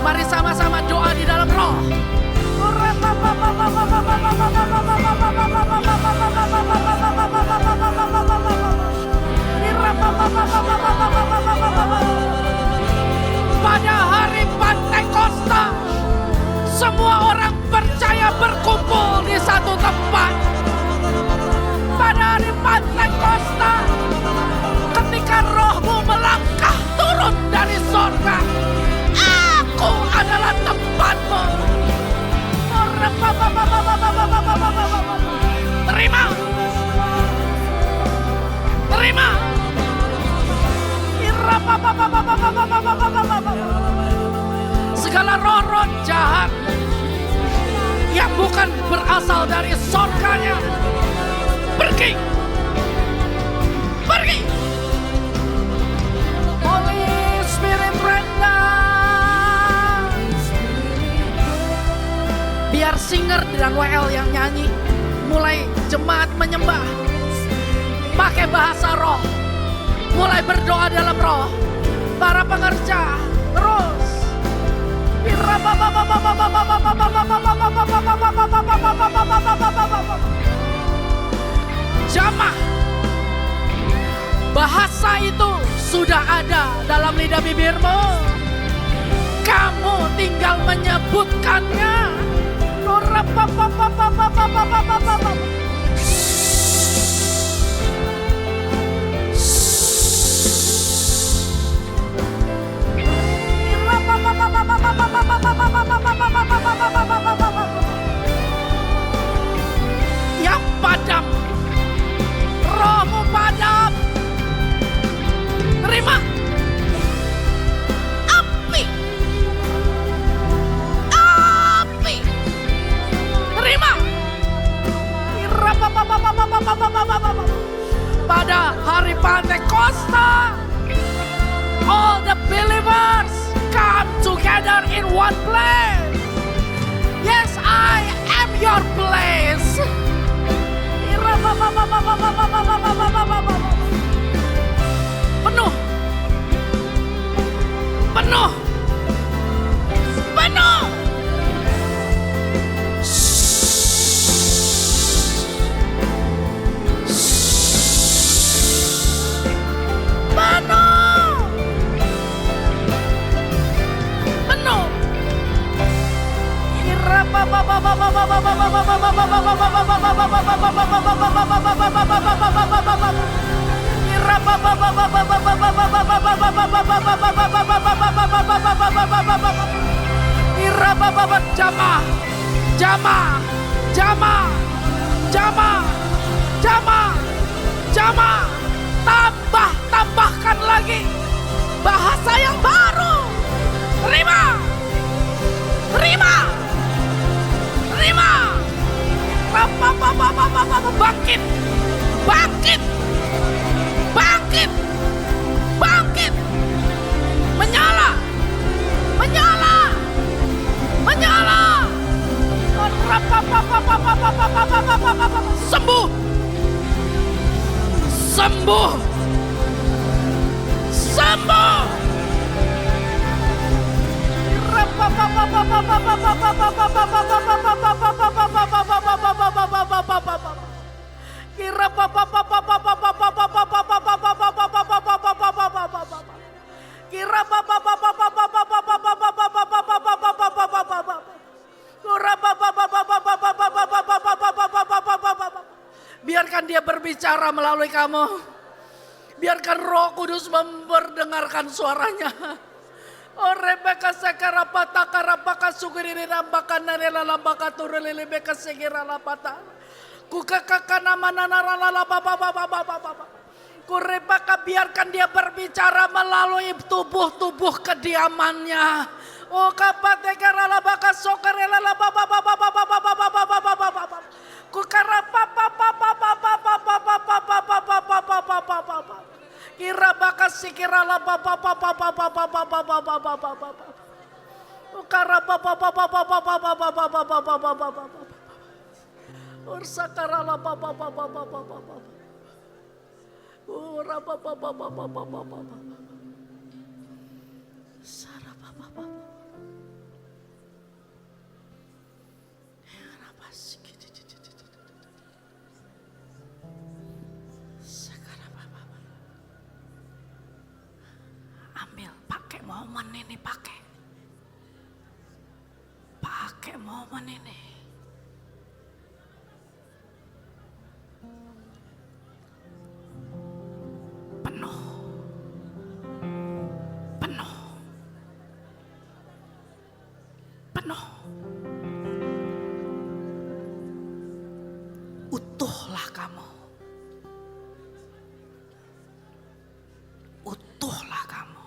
Mari sama-sama doa di dalam roh. Pada hari Pentakosta, semua orang percaya berkumpul di satu tempat. Pada hari Pentakosta, ketika rohmu melangkah turun dari sorga, aku adalah tempatmu. Terima. Terima. Segala roh-roh jahat yang bukan berasal dari surganya, pergi. Pergi. Holy Spirit rain down. WL yang nyanyi. Mulai jemaat menyembah. Pakai bahasa roh. Mulai berdoa dalam roh. Para pengerja terus. Jamah. Bahasa itu sudah ada dalam lidah bibirmu. Kamu tinggal menyebutkannya. Yang padam, rohmu padam. Terima api, api. Terima. Pada hari Pentakosta, all the believers come together in one place. Yes, I am your place. Penuh. Penuh. Penuh. Jamah, jamah, jamah, jamah, jamah, jamah. Tambahkan lagi bahasa yang baru. Terima, terima, terima. Bangkit, bangkit, bangkit, bangkit. Menyala, menyala, menyala. Sembuh, sembuh, sembuh. Biarkan dia berbicara melalui kamu. Biarkan Roh Kudus memperdengarkan suaranya. Oh Rebeka sekarapata karapaka sugiri rambaka narela lambaka turelele beka segira lapata. Kukakaka nama nanara baba. Kurebaka biarkan dia berbicara melalui tubuh-tubuh kediamannya. Oh kapate karala baka sokarela baba. Kukarapa kira bakas sikira la papa ukara ursakara la papa ura papa sara papa ambil, pakai momen ini, pakai momen ini. Penuh, penuh, penuh. Utuhlah kamu. Utuhlah kamu.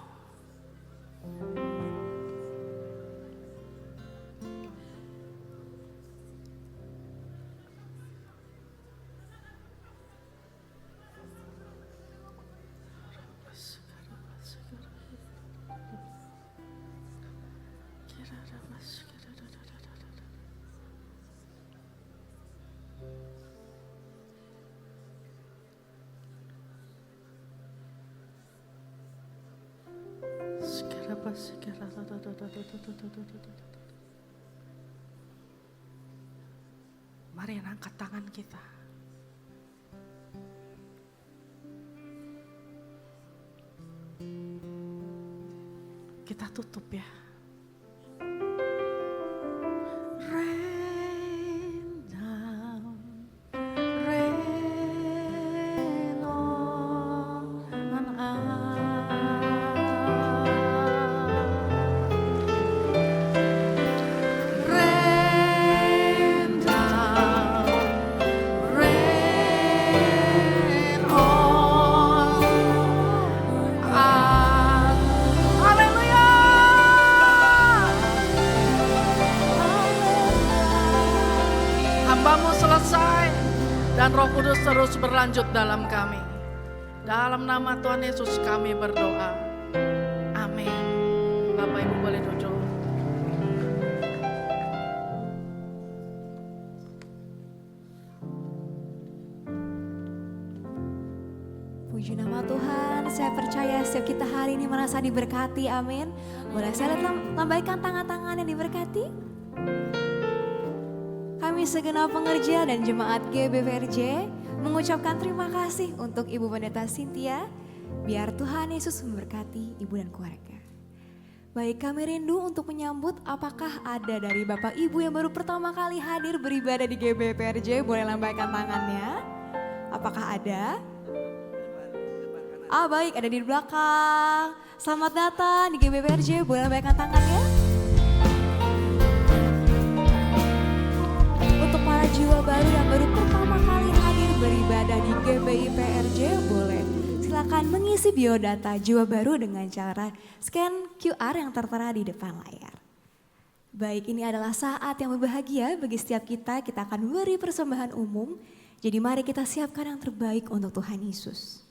Mari angkat tangan kita. Kita tutup ya. Rain down, rain on us. Rain down, rain on us. Haleluya. Hambamu selesai dan Roh Kudus terus berlanjut dalam kami. Dalam nama Tuhan Yesus kami berdoa. Amin. Bapak Ibu boleh duduk. Puji nama Tuhan, saya percaya setiap kita hari ini merasa diberkati, amin. Boleh saya lambaikan tangan-tangan yang diberkati? Kami segenap pengerja dan jemaat GBPRJ mengucapkan terima kasih untuk Ibu Pendeta Cynthia. Biar Tuhan Yesus memberkati Ibu dan keluarga. Baik, kami rindu untuk menyambut apakah ada dari Bapak Ibu yang baru pertama kali hadir beribadah di GBPRJ, boleh lambaikan tangannya. Apakah ada? Baik, ada di belakang. Selamat datang di GBPRJ, boleh lambaikan tangannya. Untuk para jiwa baru yang baru pertama kali hadir beribadah di GBIPRJ, boleh silakan mengisi biodata jiwa baru dengan cara scan QR yang tertera di depan layar. Baik, ini adalah saat yang berbahagia bagi setiap kita. Kita akan beri persembahan umum. Jadi mari kita siapkan yang terbaik untuk Tuhan Yesus.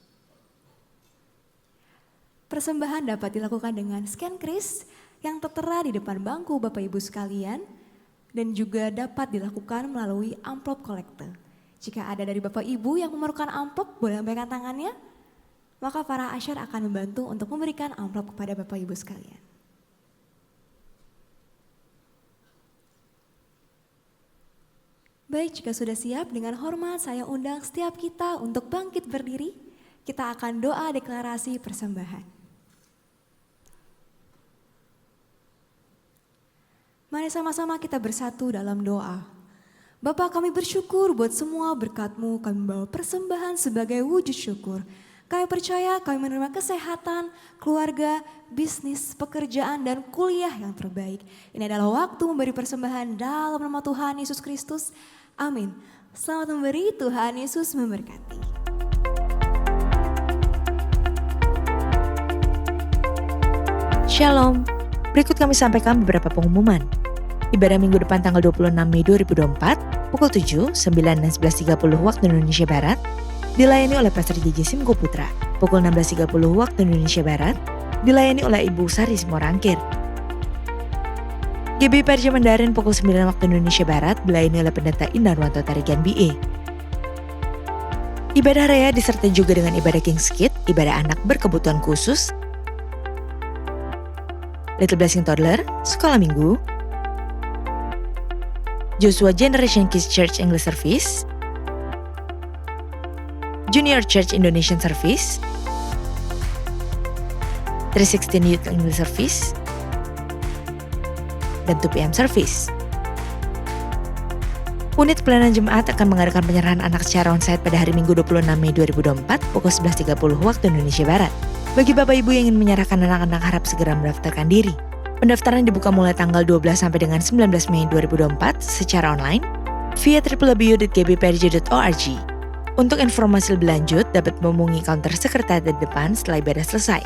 Persembahan dapat dilakukan dengan scan kris yang tertera di depan bangku Bapak Ibu sekalian dan juga dapat dilakukan melalui amplop kolektor. Jika ada dari Bapak Ibu yang memerlukan amplop, boleh lambaikan tangannya. Maka para asyar akan membantu untuk memberikan amplop kepada Bapak Ibu sekalian. Baik, jika sudah siap, dengan hormat saya undang setiap kita untuk bangkit berdiri. Kita akan doa deklarasi persembahan. Mari sama-sama kita bersatu dalam doa. Bapa, kami bersyukur buat semua berkat-Mu, kami membawa persembahan sebagai wujud syukur. Kami percaya kami menerima kesehatan, keluarga, bisnis, pekerjaan, dan kuliah yang terbaik. Ini adalah waktu memberi persembahan dalam nama Tuhan Yesus Kristus. Amin. Selamat memberi, Tuhan Yesus memberkati. Shalom. Berikut kami sampaikan beberapa pengumuman. Ibadah minggu depan tanggal 26 Mei 2024, pukul 7, 9, dan 11.30 waktu Indonesia Barat, dilayani oleh Pastor JJ Simko Putra. Pukul 16.30 waktu Indonesia Barat, dilayani oleh Ibu Sari Simorangkir. GBIPRJ Mandarin pukul 9 waktu Indonesia Barat, dilayani oleh Pendeta Indarwanto Tarigan BA. Ibadah raya disertai juga dengan ibadah King's Kid, ibadah anak berkebutuhan khusus, Little Blessing Toddler, sekolah minggu, Joshua Generation Kids Church English Service, Junior Church Indonesian Service, 316 Youth English Service, dan 2 PM Service. Unit pelayanan jemaat akan mengadakan penyerahan anak secara onsite pada hari Minggu 26 Mei 2024 pukul 11.30 waktu Indonesia Barat. Bagi Bapak Ibu yang ingin menyerahkan anak-anak, harap segera mendaftarkan diri. Pendaftaran dibuka mulai tanggal 12 sampai dengan 19 Mei 2024 secara online via www.gbprj.org. Untuk informasi lebih lanjut dapat menghubungi counter sekretariat di depan setelah ibadah selesai.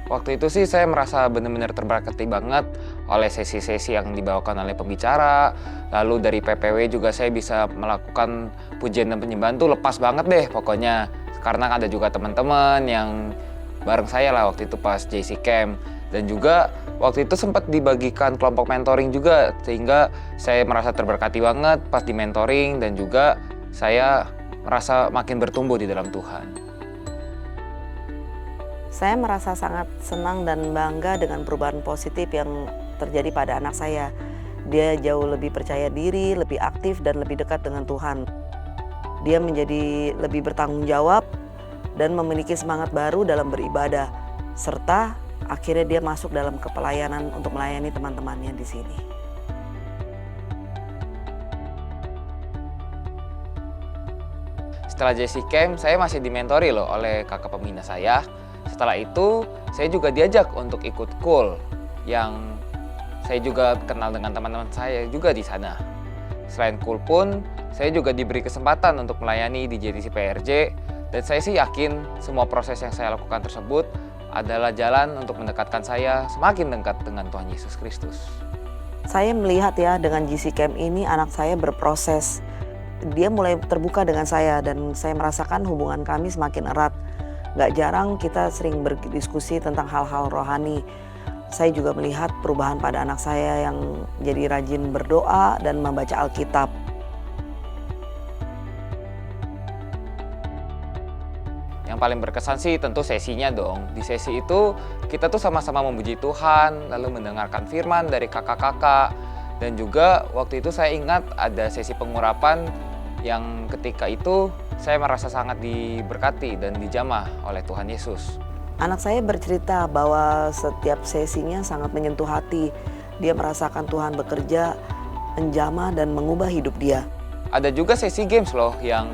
Waktu itu sih saya merasa benar-benar terberkati banget oleh sesi-sesi yang dibawakan oleh pembicara. Lalu dari PPW juga saya bisa melakukan pujian dan penyembahan tuh lepas banget deh pokoknya. Karena ada juga teman-teman yang bareng saya lah waktu itu pas JC Camp. Dan juga waktu itu sempat dibagikan kelompok mentoring juga, sehingga saya merasa terberkati banget pas di mentoring, dan juga saya merasa makin bertumbuh di dalam Tuhan. Saya merasa sangat senang dan bangga dengan perubahan positif yang terjadi pada anak saya. Dia jauh lebih percaya diri, lebih aktif, dan lebih dekat dengan Tuhan. Dia menjadi lebih bertanggung jawab dan memiliki semangat baru dalam beribadah, serta akhirnya dia masuk dalam kepelayanan untuk melayani teman-temannya di sini. Setelah JC Camp, saya masih dimentori loh oleh kakak pembina saya. Setelah itu, saya juga diajak untuk ikut KUL, yang saya juga kenal dengan teman-teman saya juga di sana. Selain KUL pun, saya juga diberi kesempatan untuk melayani di JTC PRJ, dan saya sih yakin semua proses yang saya lakukan tersebut adalah jalan untuk mendekatkan saya semakin dekat dengan Tuhan Yesus Kristus. Saya melihat ya, dengan JC Camp ini anak saya berproses. Dia mulai terbuka dengan saya dan saya merasakan hubungan kami semakin erat. Gak jarang kita sering berdiskusi tentang hal-hal rohani. Saya juga melihat perubahan pada anak saya yang jadi rajin berdoa dan membaca Alkitab. Yang paling berkesan sih tentu sesinya dong. Di sesi itu kita tuh sama-sama memuji Tuhan, lalu mendengarkan firman dari kakak-kakak. Dan juga waktu itu saya ingat ada sesi pengurapan yang ketika itu saya merasa sangat diberkati dan dijamah oleh Tuhan Yesus. Anak saya bercerita bahwa setiap sesinya sangat menyentuh hati. Dia merasakan Tuhan bekerja, menjamah dan mengubah hidup dia. Ada juga sesi games loh yang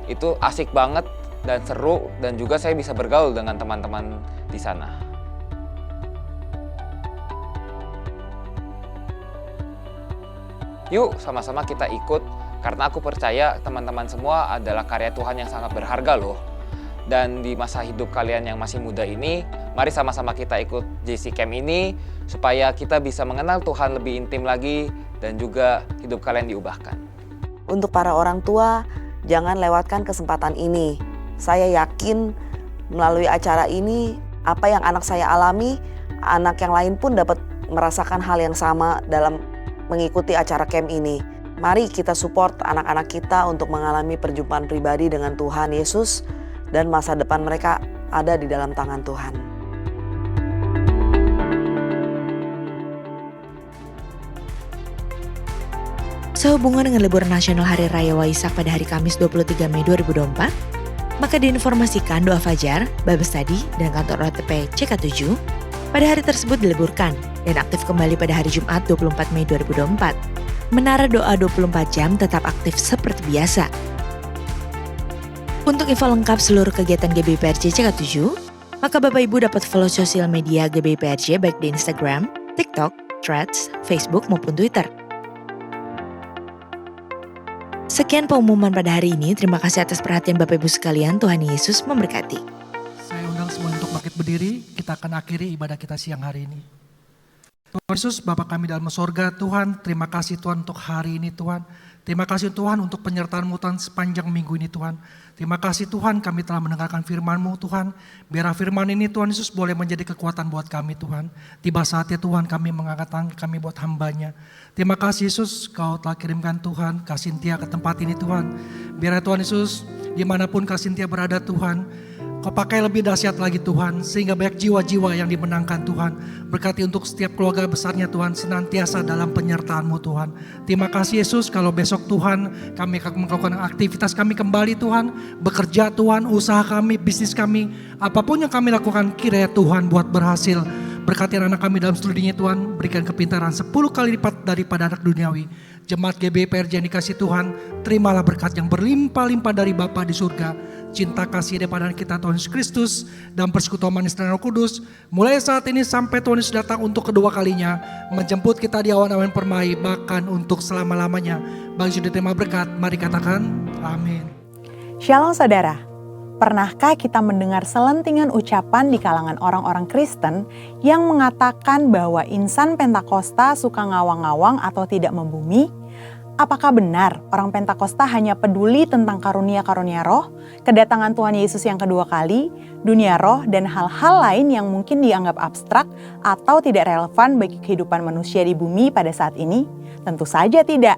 itu asik banget dan seru, dan juga saya bisa bergaul dengan teman-teman di sana. Yuk sama-sama kita ikut, karena aku percaya teman-teman semua adalah karya Tuhan yang sangat berharga loh. Dan di masa hidup kalian yang masih muda ini, mari sama-sama kita ikut JC Camp ini supaya kita bisa mengenal Tuhan lebih intim lagi dan juga hidup kalian diubahkan. Untuk para orang tua, jangan lewatkan kesempatan ini. Saya yakin melalui acara ini, apa yang anak saya alami, anak yang lain pun dapat merasakan hal yang sama dalam mengikuti acara camp ini. Mari kita support anak-anak kita untuk mengalami perjumpaan pribadi dengan Tuhan Yesus, dan masa depan mereka ada di dalam tangan Tuhan. Sehubungan dengan libur nasional Hari Raya Waisak pada hari Kamis 23 Mei 2024, maka diinformasikan doa fajar, Bible Study, dan kantor OTP CK7 pada hari tersebut diliburkan dan aktif kembali pada hari Jumat 24 Mei 2024. Menara doa 24 jam tetap aktif seperti biasa. Untuk info lengkap seluruh kegiatan GBI-PRJ CK7, maka Bapak Ibu dapat follow sosial media GBI-PRJ baik di Instagram, TikTok, Threads, Facebook maupun Twitter. Sekian pengumuman pada hari ini. Terima kasih atas perhatian Bapak Ibu sekalian. Tuhan Yesus memberkati. Saya undang semua untuk bangkit berdiri. Kita akan akhiri ibadah kita siang hari ini. Tuhan Yesus, Bapa kami dalam sorga, Tuhan, terima kasih Tuhan untuk hari ini Tuhan. Terima kasih Tuhan untuk penyertaan-Mu Tuhan sepanjang minggu ini Tuhan. Terima kasih Tuhan kami telah mendengarkan firman-Mu Tuhan. Biar firman ini Tuhan Yesus boleh menjadi kekuatan buat kami Tuhan. Tiba saatnya Tuhan kami mengangkat tangan kami buat hamba-Nya. Terima kasih Yesus, Kau telah kirimkan Tuhan Kak Cynthia ke tempat ini Tuhan. Biar Tuhan Yesus dimanapun Kak Cynthia berada Tuhan, Kau pakai lebih dahsyat lagi Tuhan, sehingga banyak jiwa-jiwa yang dimenangkan Tuhan. Berkati untuk setiap keluarga besarnya Tuhan, senantiasa dalam penyertaan-Mu Tuhan. Terima kasih Yesus, kalau besok Tuhan kami akan melakukan aktivitas kami kembali Tuhan. Bekerja Tuhan, usaha kami, bisnis kami, apapun yang kami lakukan kiranya Tuhan buat berhasil. Berkati anak kami dalam studinya Tuhan, berikan kepintaran 10 kali lipat daripada anak duniawi. Jemaat GBI-PRJ yang dikasih Tuhan, terimalah berkat yang berlimpah-limpah dari Bapa di surga. Cinta kasih daripada kita Tuhan Yesus Kristus dan persekutuan manis dan Roh Kudus mulai saat ini sampai Tuhan Yesus datang untuk kedua kalinya menjemput kita di awan-awan permai bahkan untuk selama-lamanya. Bagi sudah terima berkat, mari katakan amin. Shalom saudara, pernahkah kita mendengar selentingan ucapan di kalangan orang-orang Kristen yang mengatakan bahwa insan Pentakosta suka ngawang-ngawang atau tidak membumi? apakah benar orang Pentakosta hanya peduli tentang karunia-karunia roh, kedatangan Tuhan Yesus yang kedua kali, dunia roh, dan hal-hal lain yang mungkin dianggap abstrak atau tidak relevan bagi kehidupan manusia di bumi pada saat ini? Tentu saja tidak.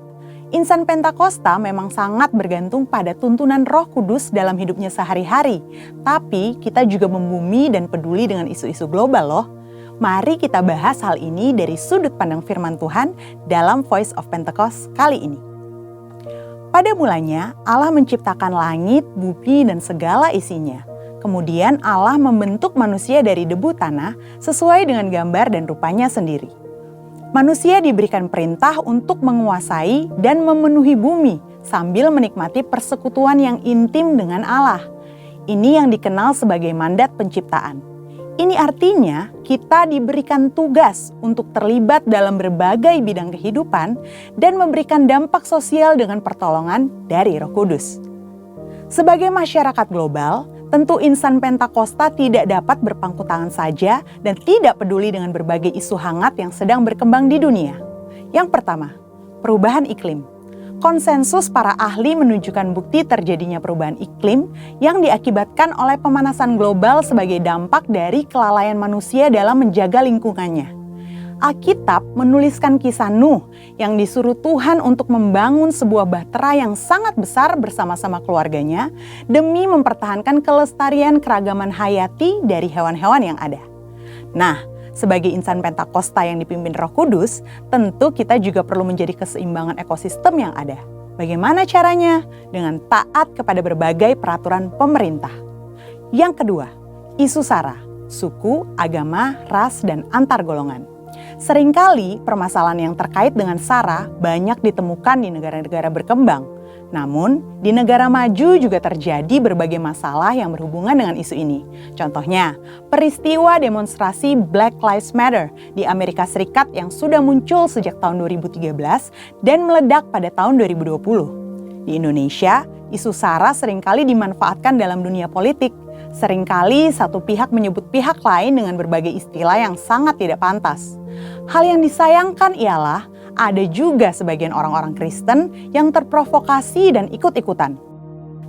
Insan Pentakosta memang sangat bergantung pada tuntunan Roh Kudus dalam hidupnya sehari-hari. Tapi kita juga membumi dan peduli dengan isu-isu global loh. Mari kita bahas hal ini dari sudut pandang firman Tuhan dalam Voice of Pentecost kali ini. Pada mulanya Allah menciptakan langit, bumi, dan segala isinya. Kemudian Allah membentuk manusia dari debu tanah sesuai dengan gambar dan rupanya sendiri. Manusia diberikan perintah untuk menguasai dan memenuhi bumi sambil menikmati persekutuan yang intim dengan Allah. Ini yang dikenal sebagai mandat penciptaan. Ini artinya kita diberikan tugas untuk terlibat dalam berbagai bidang kehidupan dan memberikan dampak sosial dengan pertolongan dari Roh Kudus. Sebagai masyarakat global, tentu insan Pentakosta tidak dapat berpangku tangan saja dan tidak peduli dengan berbagai isu hangat yang sedang berkembang di dunia. Yang pertama, perubahan iklim. Konsensus para ahli menunjukkan bukti terjadinya perubahan iklim yang diakibatkan oleh pemanasan global sebagai dampak dari kelalaian manusia dalam menjaga lingkungannya. Alkitab menuliskan kisah Nuh yang disuruh Tuhan untuk membangun sebuah bahtera yang sangat besar bersama-sama keluarganya demi mempertahankan kelestarian keragaman hayati dari hewan-hewan yang ada. Nah, sebagai insan Pentakosta yang dipimpin Roh Kudus, tentu kita juga perlu menjadi keseimbangan ekosistem yang ada. Bagaimana caranya? Dengan taat kepada berbagai peraturan pemerintah. Yang kedua, isu SARA, suku, agama, ras, dan antar golongan. Seringkali permasalahan yang terkait dengan SARA banyak ditemukan di negara-negara berkembang. Namun, di negara maju juga terjadi berbagai masalah yang berhubungan dengan isu ini. Contohnya, peristiwa demonstrasi Black Lives Matter di Amerika Serikat yang sudah muncul sejak tahun 2013 dan meledak pada tahun 2020. Di Indonesia, isu SARA seringkali dimanfaatkan dalam dunia politik. Seringkali satu pihak menyebut pihak lain dengan berbagai istilah yang sangat tidak pantas. Hal yang disayangkan ialah ada juga sebagian orang-orang Kristen yang terprovokasi dan ikut-ikutan.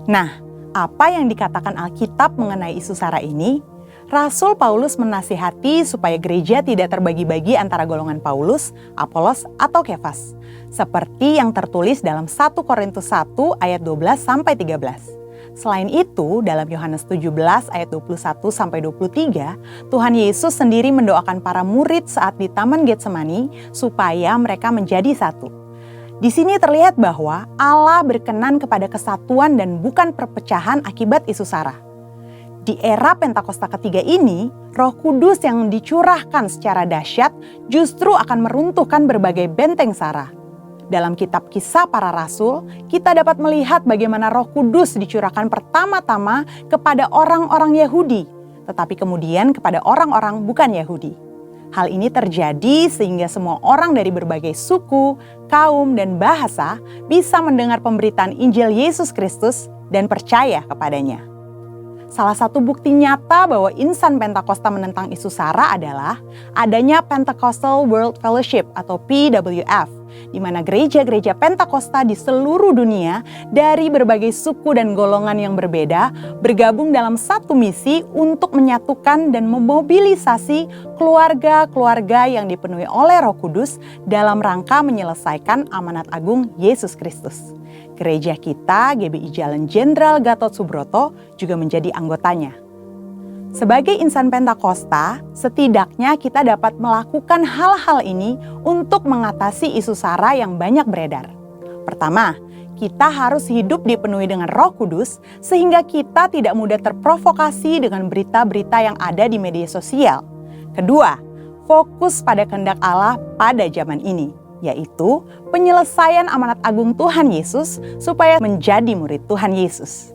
Nah, apa yang dikatakan Alkitab mengenai isu SARA ini? Rasul Paulus menasihati supaya gereja tidak terbagi-bagi antara golongan Paulus, Apolos, atau Kefas. Seperti yang tertulis dalam 1 Korintus 1 ayat 12-13. Selain itu, dalam Yohanes 17 ayat 21-23, Tuhan Yesus sendiri mendoakan para murid saat di Taman Getsemani supaya mereka menjadi satu. Di sini terlihat bahwa Allah berkenan kepada kesatuan dan bukan perpecahan akibat isu SARA. Di era Pentakosta ketiga ini, Roh Kudus yang dicurahkan secara dahsyat justru akan meruntuhkan berbagai benteng SARA. Dalam kitab Kisah Para Rasul, kita dapat melihat bagaimana Roh Kudus dicurahkan pertama-tama kepada orang-orang Yahudi, tetapi kemudian kepada orang-orang bukan Yahudi. Hal ini terjadi sehingga semua orang dari berbagai suku, kaum, dan bahasa bisa mendengar pemberitaan Injil Yesus Kristus dan percaya kepadanya. Salah satu bukti nyata bahwa insan Pentakosta menentang isu SARA adalah adanya Pentecostal World Fellowship atau PWF, di mana gereja-gereja Pentakosta di seluruh dunia dari berbagai suku dan golongan yang berbeda bergabung dalam satu misi untuk menyatukan dan memobilisasi keluarga-keluarga yang dipenuhi oleh Roh Kudus dalam rangka menyelesaikan amanat agung Yesus Kristus. Gereja kita, GBI Jalan Jenderal Gatot Subroto, juga menjadi anggotanya. Sebagai insan Pentakosta, setidaknya kita dapat melakukan hal-hal ini untuk mengatasi isu SARA yang banyak beredar. Pertama, kita harus hidup dipenuhi dengan Roh Kudus sehingga kita tidak mudah terprovokasi dengan berita-berita yang ada di media sosial. Kedua, fokus pada kehendak Allah pada zaman ini, yaitu penyelesaian amanat agung Tuhan Yesus supaya menjadi murid Tuhan Yesus.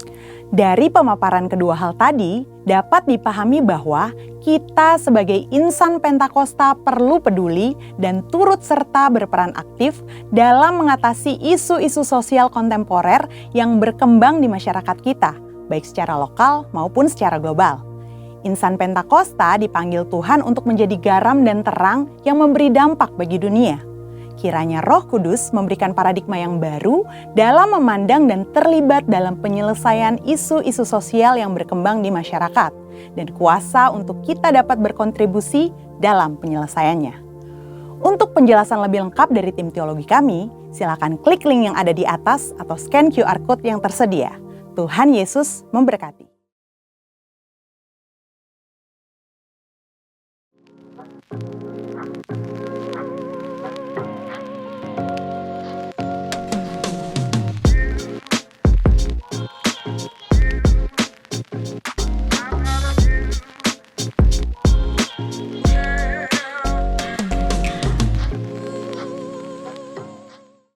Dari pemaparan kedua hal tadi, dapat dipahami bahwa kita sebagai insan Pentakosta perlu peduli dan turut serta berperan aktif dalam mengatasi isu-isu sosial kontemporer yang berkembang di masyarakat kita, baik secara lokal maupun secara global. Insan Pentakosta dipanggil Tuhan untuk menjadi garam dan terang yang memberi dampak bagi dunia. Kiranya Roh Kudus memberikan paradigma yang baru dalam memandang dan terlibat dalam penyelesaian isu-isu sosial yang berkembang di masyarakat, dan kuasa untuk kita dapat berkontribusi dalam penyelesaiannya. Untuk penjelasan lebih lengkap dari tim teologi kami, silakan klik link yang ada di atas atau scan QR Code yang tersedia. Tuhan Yesus memberkati.